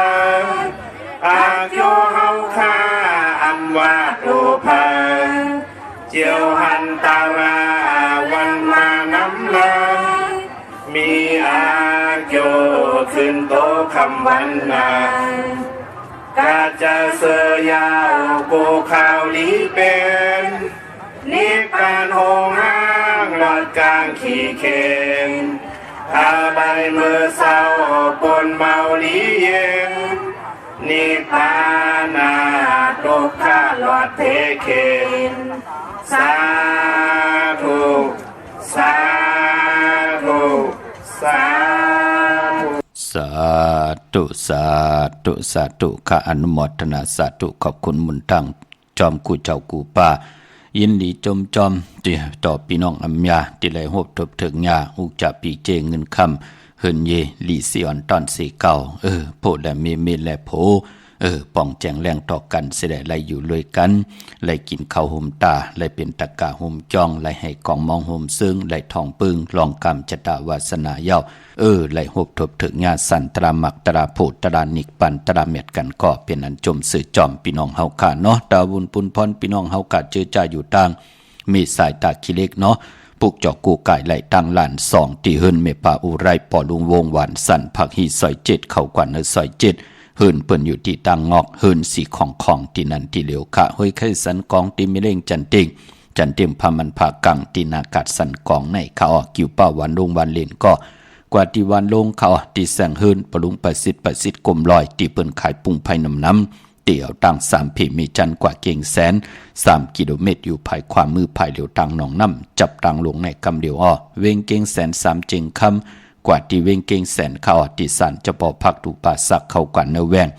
อาโยเฮาคาอัมวาตุพังเจียวหันตาราวันมาน้ำลายมีอาโยขึ้นโตคำวันนากาจะเสือยาวกูข่าวลีเป็นนิพพานโหงห้างหลอดกลางขี่เข็นอาใบมือเศร้าปนเมาลีเย็นนิพพานาตุกขาหลอดเทเข็นสาธุสาธุสาธุ สาธุสาธุสาธุข้าอนุโมทนาสาธุขอบคุณมุนตั้งจอมกูเจ้ากูป้ายินดีจมที่ต่อพี่น้องอัมยาที่ไหลหบทบถึงยาอุกจะปีเจเงินคำเฮินเยลีเซียนตอนสีเก่าโพดและเมและโพป้องแจงแรงต่อกันเสด็จไหลอยู่เลยกันไหลกินข้าวห่มตาไหลเป็นตะกะห่มจ้องไหลให้กองมองห่มซึ่งไหลทองปึงลองกรรมจตาวาสนาเย้าไหลหบทบถึงญาสันตรามักตราโพตรานิกปันตราเม็ดกันก็เป็นอันจมสื่อจอมพี่น้องเฮาขาเนาะดาวุนปุนพรพี่น้องเฮาขาเจอจ่าอยู่ต่างมีสายตาขี้เล็กเนาะปุกจอกกูไก่ไหลตั้งล้าน2ที่เฮิรนเมปาอุไรปอลุงวงหวานสันผักฮีซอย7เข้ากว่าเนซอย7เฮิรนเปิ้นอยู่ที่ตังงอกเฮิรนสีของที่นั่นที่เหลียวขะห้อยไข่สันกองที่มิเล่งจันติงจันเต็มพามันผากังที่นากาศสันกองในเขากิวป้าวันลงวันเล่นก็กว่าที่วันลงเขาที่แสงเฮิรนปลุงประสิทธิ์กลมลอยที่เปิ้นขายปุงไผ่น้ำเตี่ยวตั้ง3เพมีจันกว่าเก่งแสน3กิโลเมตรอยู่ภายความมือภายเหลียวตังหนองน้ำจับตังลงในกำเดียวเวงเก่งแสน3เจงคำกว่าที่เวงเก่งแสนเข้าที่สันเจ้าป่อพักตูป่าสักเข้ากว่าเนแวง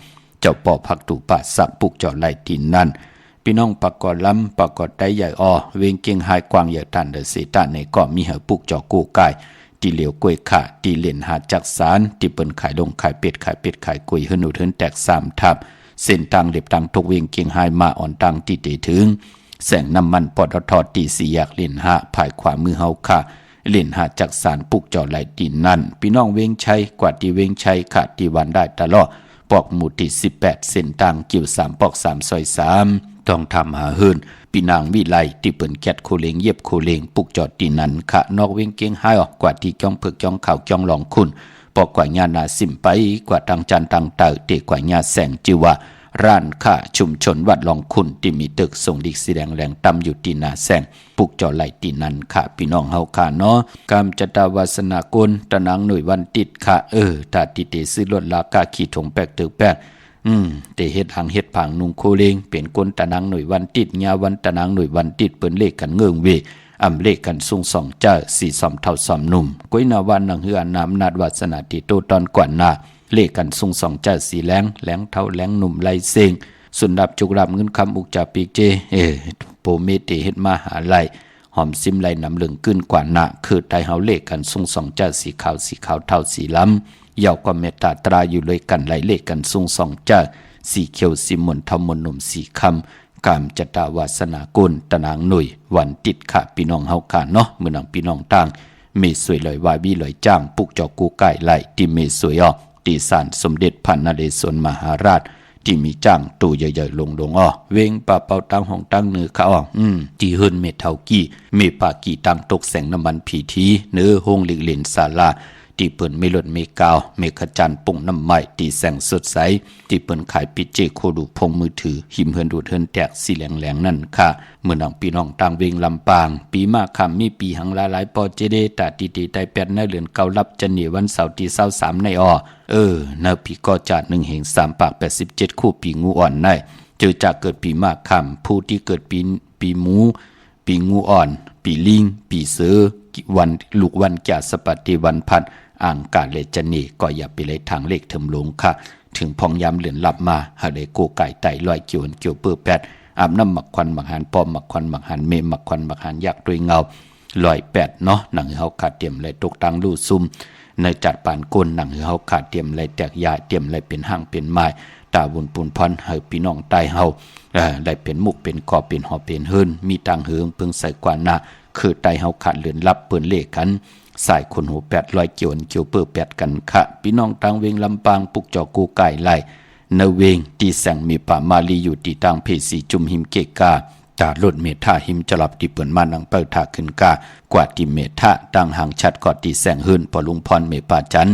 เจ้าป่อพักตูป่าสักปุกเจ้าไหลตีนนั่นพี่น้องปากอดล้ำปากอดได้ใหญ่เวงเก่งหายกวางใหญ่ตันเดเสตาในก็มีเหอปุกเจ้ากู้กายที่เหลียวกล้วยขาที่เล่นหาจักสารที่เปิ้นขายลงขายเป็ดขายกล้วยหืนหนุนแตก3ทับเส้นทางเล็บทางทุกเวงเก่งหายมาอ่อนตังที่เตถึงแสงน้ำมันปตทตี4แยกเล่นหาภายขวามือเฮาค่ะเล่นหาจักสารปุกเจ้าไหลตีนนั่นพี่น้องเวงชัยกว่าที่เวงชัยขาดที่วันได้ตลอดปอกหมู่ที่18เส้นทางกิ่ว3ปอก3ซอย3ต้องทำหาเฮิรนพี่นางวิไลที่เปิ้นแคทโคเลงเย็บโคเลงปุกจอดตีนั่นขะนอกเวงเก่งหายออกกว่าที่จ้องเผือกจ้องข่าวจ้องหลองคุณปอกกว่าญานาสิมไปกว่าทางจันทางเต่าเตกว่าญาแสงจิวาร้านค้าชุมชนวัดหลองคุณที่มีตึกส่งดิกสีแดงแรงต่ำอยู่ที่นาแสงปุกเจ้าไหลตีนั่นค่ะพี่น้องเฮาค่ะเนาะกามจตาวาสนากุลตะนางหน่วยวันติดค่ะถ้าติเตซื้อรถลากาขี่ถงแปกตึกแปกเตเฮ็ดหังเฮ็ดผางนุงโคเลงเป็นก้นตะนางหน่วยวันติดญาวันตะนางหน่วยวันติดเปิ้นเลขกันเงื่องเวอำเลขกันสูง2จ้า4 2เท่า2หนุ่มก้อยนาวันนังเฮือน้ำนาดวาสนาติโตตอนกว่านาเลขกันสูง2จ้า4แหลงเท่าแหลงหนุ่มไล่เซงสุนดับจุกรับเงินคำอุกจาปีเจโปเมติเฮ็ดมาหาไลหอมซิมไลนำเหลืองขึ้นกว่านาคือไตเฮาเลขกันสูง2จ้าสีขาวเท่าสีล้ำยาวกว่าเมตตาตราอยู่เลยกันไหลเลขกันสูง2จ้าสีเขียวสีมนเท่ามนหนุ่มสีคำกามจตาวาสนากุลตะนางหน่วยวันติดค่ะพี่น้องเฮาค่ะเนาะมื้อนังพี่น้องต่างเมสวยลอยวาบีลอยจ้างปุกจอกูไก่ไหลที่เมสวย ตีศาลสมเด็จพระนเรศวรมหาราชที่มีจ้างตู้ใหญ่ๆลงอ้อเวงป่าเป่าตั้งห้องตั้งเนื้อข้าอ้อที่เฮิรนเมเท่ากี้เมปากีตั้งตกแสงน้ำมันผีทีเนื้อห้องหลีกเล่นศาลาที่เปิ้นไม่ลดไม่กาวเมฆจันทร์ปุ่งน้ำไม้ตีแสงสดใสที่เปิ้นขายปิเจโคดูพงมือถือหิมเฮินดูดเฮินแตกสีแหลงๆนั่นค่ะเมื่อน้องพี่น้องต่างเวงลำปางปีมาคำมีปีหังหลายปอเจเดตาตีตีไตแปดในเรือนเก่ารับจันนี่วันเสาร์ที่23ในอ้อนาปีก็จัด1แห่ง3ปาก87คู่ปีงูอ่อนได้เจอจากเกิดปีมาคำผู้ที่เกิดปีหมูปีงูอ่อนปีลิงปีเสือวันลูกวันแก่สปัติวันพัดอ่างกาเลจันนี่ก็อย่าไปเลยทางเลขเทิมลงค่ะถึงพองยามเหลือนหลับมาหาได้โกไก่ไต่ลอยเกี่ยวเปื้อแปดอาบน้ำหมักควันหมักหันปอมหมักควันหมักหันเมหมักควันหมักหันยักษ์ด้วยเงาลอยแปดเนาะหนังเฮาขาดเตรียมเลยตกตังลู่ซุ่มในจัดปานก้นหนังเฮาขาดเตรียมเลยแตกยาเตรียมเลยเป็นห้างเป็นไม้ตาบุญปุนพรเฮาพี่น้องใต้เฮาได้เป็นมุกเป็นกอบเป็นหอเป็นเฮินมีตังเหืองเพิ่งใส่กว่าหน้าคือไตเฮาขาดเลือนลับเปิ้นเลขกันสายคนหู800เกี่ยวเปื้อแปดกันค่ะพี่น้องตังเวงลำปางปุกจอกูไก่ไล่นเวงตีแสงมีป่ามาลีอยู่ตีตังเพสีจุมหิมเกกาตาลดเมธาหิมจลับตีเปิ้นมานังเปิดถาขึ้นกากว่าตีเมธาดังหางชัดกอดตีแสงเฮิรนปอลุงพรเมป่าจัน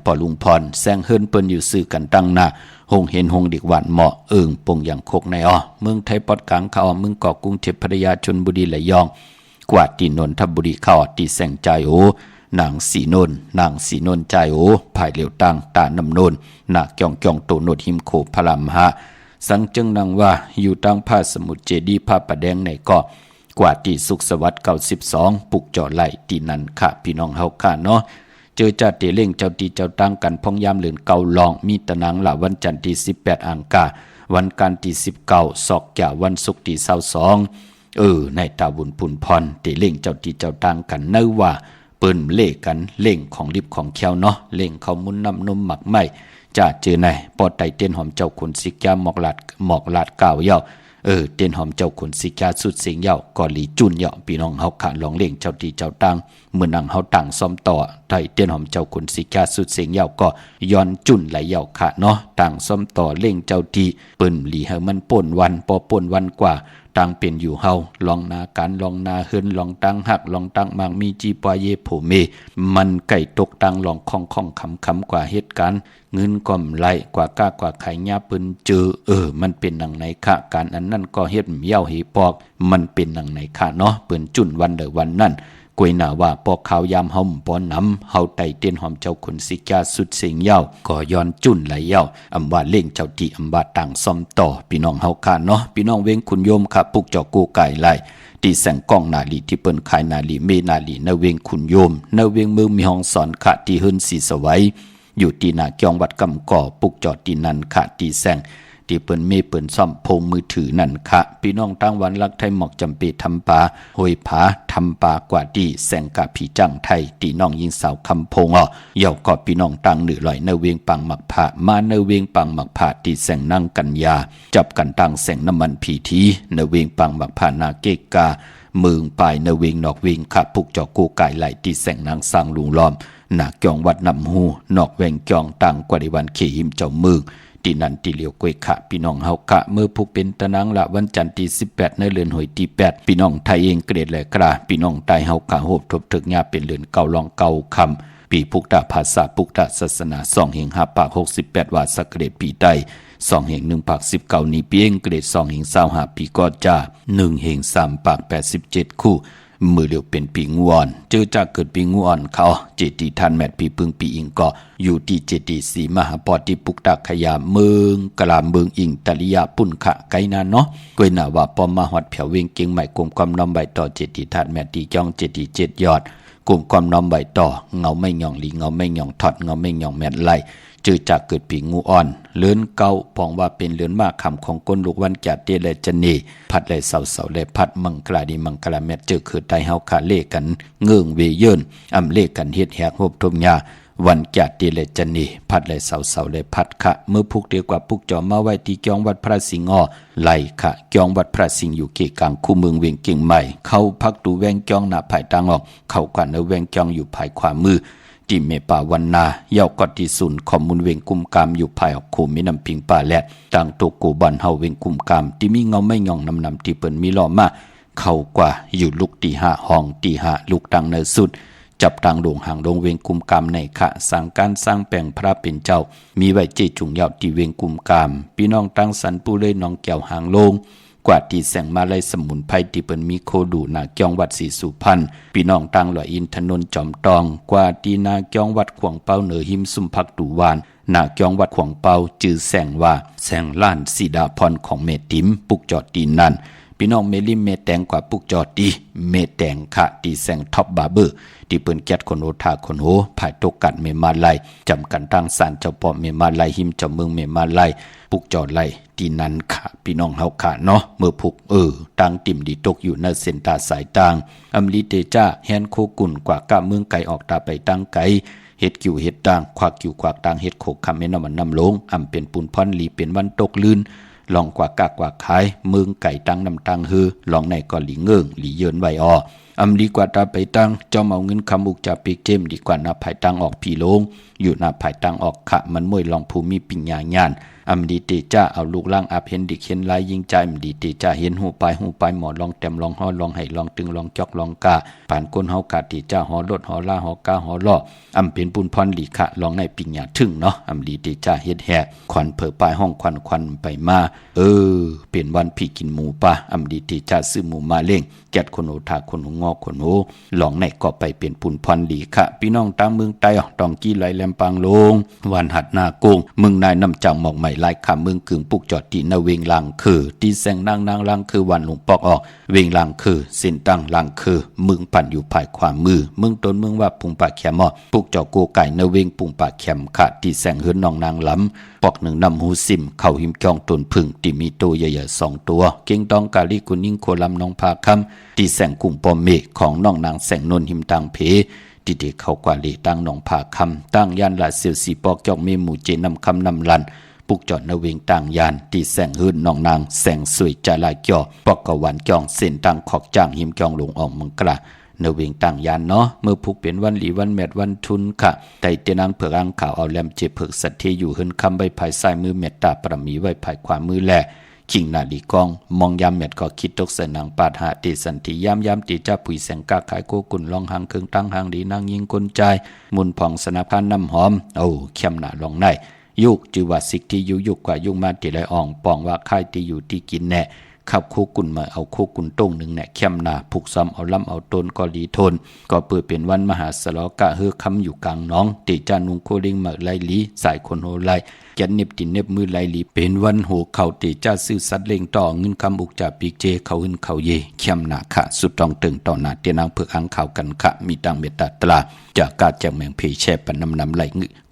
ปอลุงพรแสงเฮิรนเปิ้นอยู่ซื้อกันตั้งหน้าหงเห็นหงเด็กหวานเหมาะปงอย่างโคกในอ้อเมืองไทยปอดกลางเขาเมืองเกาะกรุงเทพพัทยาชลบุรีระยองกว่าตีนนทบุรีเข้าตีแสงใจโอนางสีนนใจโอภายเหลียวตังตาน้ำนนนาเกี่ยงโตโนดหิมโคพลามหะสังจึงนางว่าอยู่ตั้งผ้าสมุทรเจดีผ้าประแดงในเกาะกว่าตีสุขสวัสดิ์92ปุกเจาะไหลตีนันค่ะพี่น้องเฮาค่ะเนาะเจอจ่าเตเล่งเจ้าตีเจ้าตั้งกันพองยามเหลือนเก่าลองมีตะนางละวันจันทร์ที่18อังคารวันการที่19ศอกแก่วันศุกร์ที่22ในตาบุญปุนพรเตเล่งเจ้าตีเจ้าตั้งกันเนว่าเปิ้นเล่กันเล่งของดิบของแควเนาะเล่งเขามุนน้ำนมหมักไหมจะเจอในปอไตเต้นหอมเจ้าขุนสิกาหมอกลาดก่าวเย้าเต้นหอมเจ้าขุนสิกาสุดเสียงเย้าก่อหลีจุนเย้าพี่น้องเฮาขาลองเล่งเจ้าตีเจ้าตังเมื่อนังเฮาตั้งซ้อมต่อไตเต้นหอมเจ้าขุนสิกาสุดเสียงเย้าก็ย้อนจุนไหลเย้าขาเนาะตั้งซ้อมต่อเล่งเจ้าตีเปิ้นหลีให้มันป่นวันปอป่นวันกว่าตั้งเป็นอยู่เฮาลองนาการลองนาเฮิรนลองตั้งหักลองตั้งมังมีจีปอยเยโผเมมันไก่ตกตั้งลองคองคำกว่าเหตุการณ์เงินก่อมไหลกว่าก้ากว่าไข่ยาปืนเจอมันเป็นหนังไหนคะการอันนั้นก็เฮ็ดเหี้ยวเหปอกมันเป็นหนังไหนคะเนาะเปิ้นจุ่นวันเดอวันนั้นกวยหน้าว่าปอกขาวยามเฮาปอนน้ำเฮาไตเต้นหอมเจ้าขุนสิกาสุดเสียงเย้าก็ย้อนจุ่นไหลเย้าอำว่าเล่งเจ้าที่อำว่าต่างซ่อมต่อพี่น้องเฮาค่ะเนาะพี่น้องเว้งคุณโยมค่ะปุกจอกูไก่ไล่ตีแสงกล้องนาลีที่เปิ้นขายนาลีเมนาลีนเวงคุณโยมนเวงเมืองมีห้องสอนค่ะที่เฮิรนสีสวัยอยู่ที่นาเกียงวัดกำก่อปุกจอตีนันค่ะตีแสงที่เปิ้นเมเปิ้นซ่อมโพงมือถือนั่นค่ะพี่น้องตั้งวันรักไทยหมอกจำปีทำปาโหยผาทำปากว่าดีแสงกะผีจังไทยตีน้องยิงสาวคำโพงเย่าก็พี่น้องตั้งหนือลอยเนเวงปังหมักผามาเนเวงปังหมักผาตีแสงนั่งกันยาจับกันตั้งแสงน้ำมันผีทีเนเวงปังหมักผานาเกกาเมืองปลายเนเวงนอกเวงค่ะปุกจอกูไก่ไหลตีแสงนางสร้างลุงล้อมหนักเกียงวัดนำหูนอกเวงเกียงต่างกว่าในวันเขหิมเจ้าเมืองตีนันตีเหลียวกวยขะพี่น้องเฮากะเมื่อผู้เป็นตะนังละวันจันทร์ที่18ในเดือนหอยที่8พี่น้องไทยเองเกรดแลกราพี่น้องใต้เฮากะโหบทบถึกญาเป็นเดือนเก่าลองเก่าคำปีพุกตะภาษาพุกตะศาสนา2แห่ง5ปาก68ว่าสักเกรดปีใต้2แห่ง1ปาก19นี้ปีเองเกรด2แห่ง25ปีก็จ้า1แห่ง3ปาก87คู่มือเดียวเป็นปีงวนเจอจากเกิดปีงวนเขาเจดีท่านแมทปีพึ่งปีอิงก็อยู่ที่เจดีสีมหาปอติปุกตะขยาเมืองกลามเมืองอิงตะลิยาปุ่นขะไกนาเนาะกวยหน้าว่าปอมมาฮอดเผียวเวงเก่งใหม่กลมความน้อมใบต่อเจดีท่านแมทตีจ้องเจดี7ยอดกลมความน้อมใบต่อเงาไม่หย่องหลีเงาไม่หย่องถอดเงาไม่หย่องแมทไหลเจอจากเกิดปีงูอ่อนเลือนเก่าปองว่าเป็นเลือนมากคำของก้นลูกวันจัดเตเลจันนีพัดเลยเสาเลยพัดมังกลาดีมังกลาเม็ดเจอคือไตเฮาขาเลกันเงื่องเวเยินอำเลกันเฮ็ดแหกหบทมยาวันจัดเตเลจันนีพัดเลยเสาเลยพัดขะเมื่อพุกเดียวกว่าพุกจอมาไว้ที่เกียงวัดพระสิงห์ไหลขะเกียงวัดพระสิงห์อยู่เกกลางคู่เมืองเวียงเก่งใหม่เข้าพักดูแวงเกียงหน้าภายตางออกเข้ากันเนแวงเกียงอยู่ภายขวามือ ติเมปาวันนาเยาวกอติสุนข้อมูลเวงกุมกามอยู่ภายออกคูมีน้ำพิงป่าแลดต่างตกกูบันเฮาเวงกุมกามที่มีเงาไม่ย่องนำที่เปิ้นมีล้อมาเข้ากว่าอยู่ลูกตีห้าห้องตีห้าลูกตังเนสุดจับตังหลวงหางลงเวงกุมกามในขะสั่งการสร้างแปลงพระเป็นเจ้ามีไว้เจจุงยาวที่เวงกุมกามพี่น้องตั้งสันปูเลยน้องแก้วหางลงกว่าที่แสงมาไลสมุนไพรที่เปิ้นมีโคดูนาเกียงวัดศรีสุพรรณพี่น้องตั้งหล่ออินถนนจอมตองกว่าที่นาเกียงวัดขวงเปาเหนือหิมสุมพักดูวานนาเกียงวัดขวงเปาจื่อแสงว่าแสงล้านสีดาพรของเมติมปุกจอดตีนั่นพี่น้องเมลิมเมแตงกว่าปุกจอดดีเมแตงขะตีแสงท็อปบาร์เบอร์ที่เปิ้นแก๊ดคนโอทาคนโหภายตกกัดเมมาไลจำกันตั้งศาลเจ้าพ่อเมมาไลหิมเจ้าเมืองเมมาไลปุกจอดไลที่นั้นค่ะพี่น้องเฮาค่ะเนาะเมื่อพุกตั้งติ่มดีตกอยู่ในเส้นตาสายต่างอำลิเตจ้าแฮนโคกุ่นกว่ากะเมืองไกลออกตาไปตั้งไกลเฮ็ดกิ่วเฮ็ดต่างควักกิ่วควักต่างเฮ็ดโคกคำเมนมันนำลงอำเป็นปูนพรลีเป็นวันตกลื่นลองกว่ากากกว่าขายเมืองไก่ตั้งนำตังฮือลองในก็หลีเงิงหลีเยินไว้ออำดีกว่าตาไปตั้งจอมเอาเงินคำอุกจากปีกเจมดีกว่านับภายตั้งออกผีโลงอยู่นับภายตั้งออกขะมันมวยลองภูมิปิญญาญาณอำดีเตจ้าเอาลูกล่างอาเห็นดิเห็นลายยิงใจอำดีเตจ้าเห็นหูปลายหมอลองแต้มลองห่อลองไห้ลองตึงลองจอกลองกาผ่านก้นเฮากาเตจ้าหอรถหอล่าหอกาหอล่ออำเป็นปุนพรหลีขะลองในปิญญาถึงเนาะอำดีเตจ้าเฮ็ดแห่ควันเผอปลายห้องควันไปมาเป็นวันพี่กินหมูป่าอำดีเตจ้าซื้อหมูมาเล่งแกดคนโอทาคนงอคนโหลองในก็ไปเป็นปุนพรหลีขะพี่น้องตามเมืองไต้ตองกี้ไหลแลมปางลงวันหัดนาโกงเมืองนายน้ำจังหมอกใหม่ลายขาเมืองกึ่งปุกจอดตีนเวงลังคือตีแสงนางลังคือวันหลวงปอกออกเวงลังคือเส้นตั้งลังคือเมืองปั่นอยู่ภายขวามือเมืองต้นเมืองว่าปุงปากแขมปุกจอโกไก่นเวงปุงปากแขมขะตีแสงเฮือนนองนางล้ำปอกหนึ่งนำหูซิมเข้าหิมจองตนพึ่งตีมีตัวใหญ่ๆ2 ตัวเก่งตองกาลีกุนิ่งโคลำน้องพาคำตีแสงกุ่มปอมเมฆของน้องนางแสงนนหิมตังเพติเด็กเขากว่าลีตั้งน้องพาคำตั้งยันละเสียวสีปอกจอกเมหมู่เจนำคำนำลันปุกจอดนเวงต่างยานตีแสงหืนน้องนางแสงสวยจาลายจ่อปอกกะวันจ่องเส้นตังขอกจ้างหิมจองลงออกมังกระนเวงต่างยานเนาะเมื่อพุกเป็นวันหลีวันแมดวันทุนค่ะไต่เตนางเผือกอังข่าวเอาแลมเจเผือกสัตเทอยู่หืนคำใบภายซ้ายมือเมตตาประมีไว้ภายขวามือแลขิงนาลีกองมองยามเม็ดก็คิดตกใส่นางปาดหาติสันติยามติจ้าผุยแสงกาขายโกกุ่นลองหางเครื่องตั้งหางดีนางยิงกลใจมุนผ่องสนาพานน้ำหอมเข้มหนาลองในยุกจือว่าสิกที่ยุกกว่ายุกมาติไรอ่องปองว่าค่ายที่อยู่ที่กินแน่ขับโคกุ่นมาเอาโคกุ่นต้งหนึ่งแน่เข้มหนาผูกซ้ำเอาล้ำเอาต้นก็ดีทนก็เปิดเป็นวันมหาสลอกะเฮือคำอยู่กลางน้องติจานุงโคลิงมาไลลีสายคนโหไลแกนเน็บตินเน็บมือไลลีเป็นวันโหเขาติจ้าซื้อสัตว์เล่งต่อเงินคำอุกจากปีกเจเขาหึนเขาเยเข้มหนาขะสุดตองตึงต่อหนาเตียนางเผือกอังข่าวกันขะมีตังเมตตาตราจากการแจกแมงเพแช่ปันนำไหล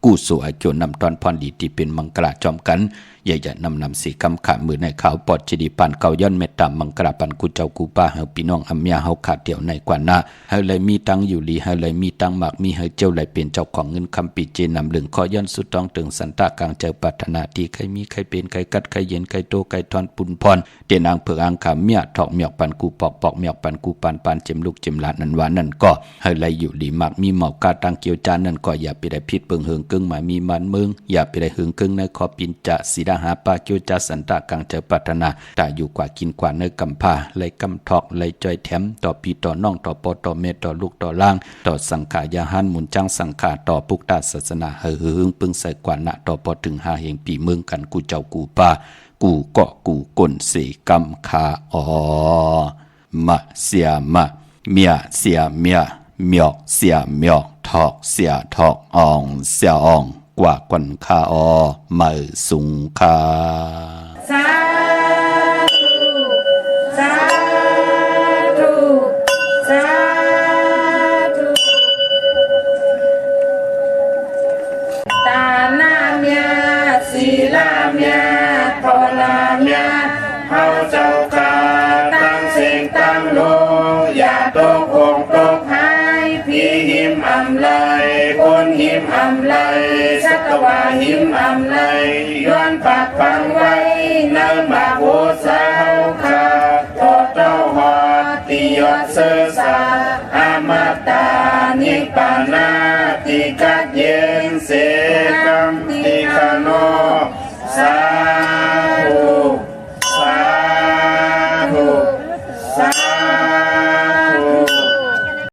กู้สู่อาโจนำตอนพรดีที่เป็นมังกราจอมกันใหญ่ๆนำสีคำขามือในขาวปอดจดีปันเกาย้อนเมตตามังกราปันกูเจ้ากูป้าเฮาพี่น้องอำเมียเฮาขาดเดี่ยวในกว่าหน้าเฮาเลยมีตังอยู่ลีเฮาเลยมีตังหมากมีเฮาเจ้าเลยเป็นเจ้าของเงินคำปีเจนำลึงขอย้อนสุดต้องตึงสันตากลางเจอปัฒนาที่ใครมีใครเป็นใครกัดใครเย็นใครโตใครทอนปุนพรเตียนางเผือกอังขาเมียถอกเมียกปันกูปอกเมียกปันกูปันเจมลูกเจมหลานนั่นว่านั่นก็เฮาเลยอยู่ลีหมากมีหมอกกาตังเกียวจานนั่นก็อย่าไปได้พิษเปิงเฮิงกึ่งหมายมีมันเมืองอย่าไปได้เฮิงกึ่งในขอปินจะสีดาหาปาเกียวจาสันตากลางเจอปัฒนาตาอยู่กว่ากินกว่าเนื้อกำพาไหลกำทอกไหลจอยแถมต่อปีต่อน้องต่อปอต่อเมต่อลูกต่อล่างต่อสังขายาหันหมุนจังสังขาต่อปุกตาศาสนาเฮือปึงใส่กว่านะต่อปอถึงหาเฮงปีเมืองกันกูเจ้ากูป้ากูเกาะกูกลเสกำคามะเสียมะเมียเสียเมียเมียเสียเมียทอกเสียทอกอ่องเสียอ่องกว่ากวนคามาสุงคาสาธุสาธุสาธุตาหน้าเมียศีลาเมียพอลาเมียเฮาเจ้าขาตั้งเสียงตั้งลงอย่าตกคงตกหายพี่หิมอำไลคนหิมอำไลสัตวาหิมอำไลย้อนปากฟังไว้เนิ่มบาโหสาว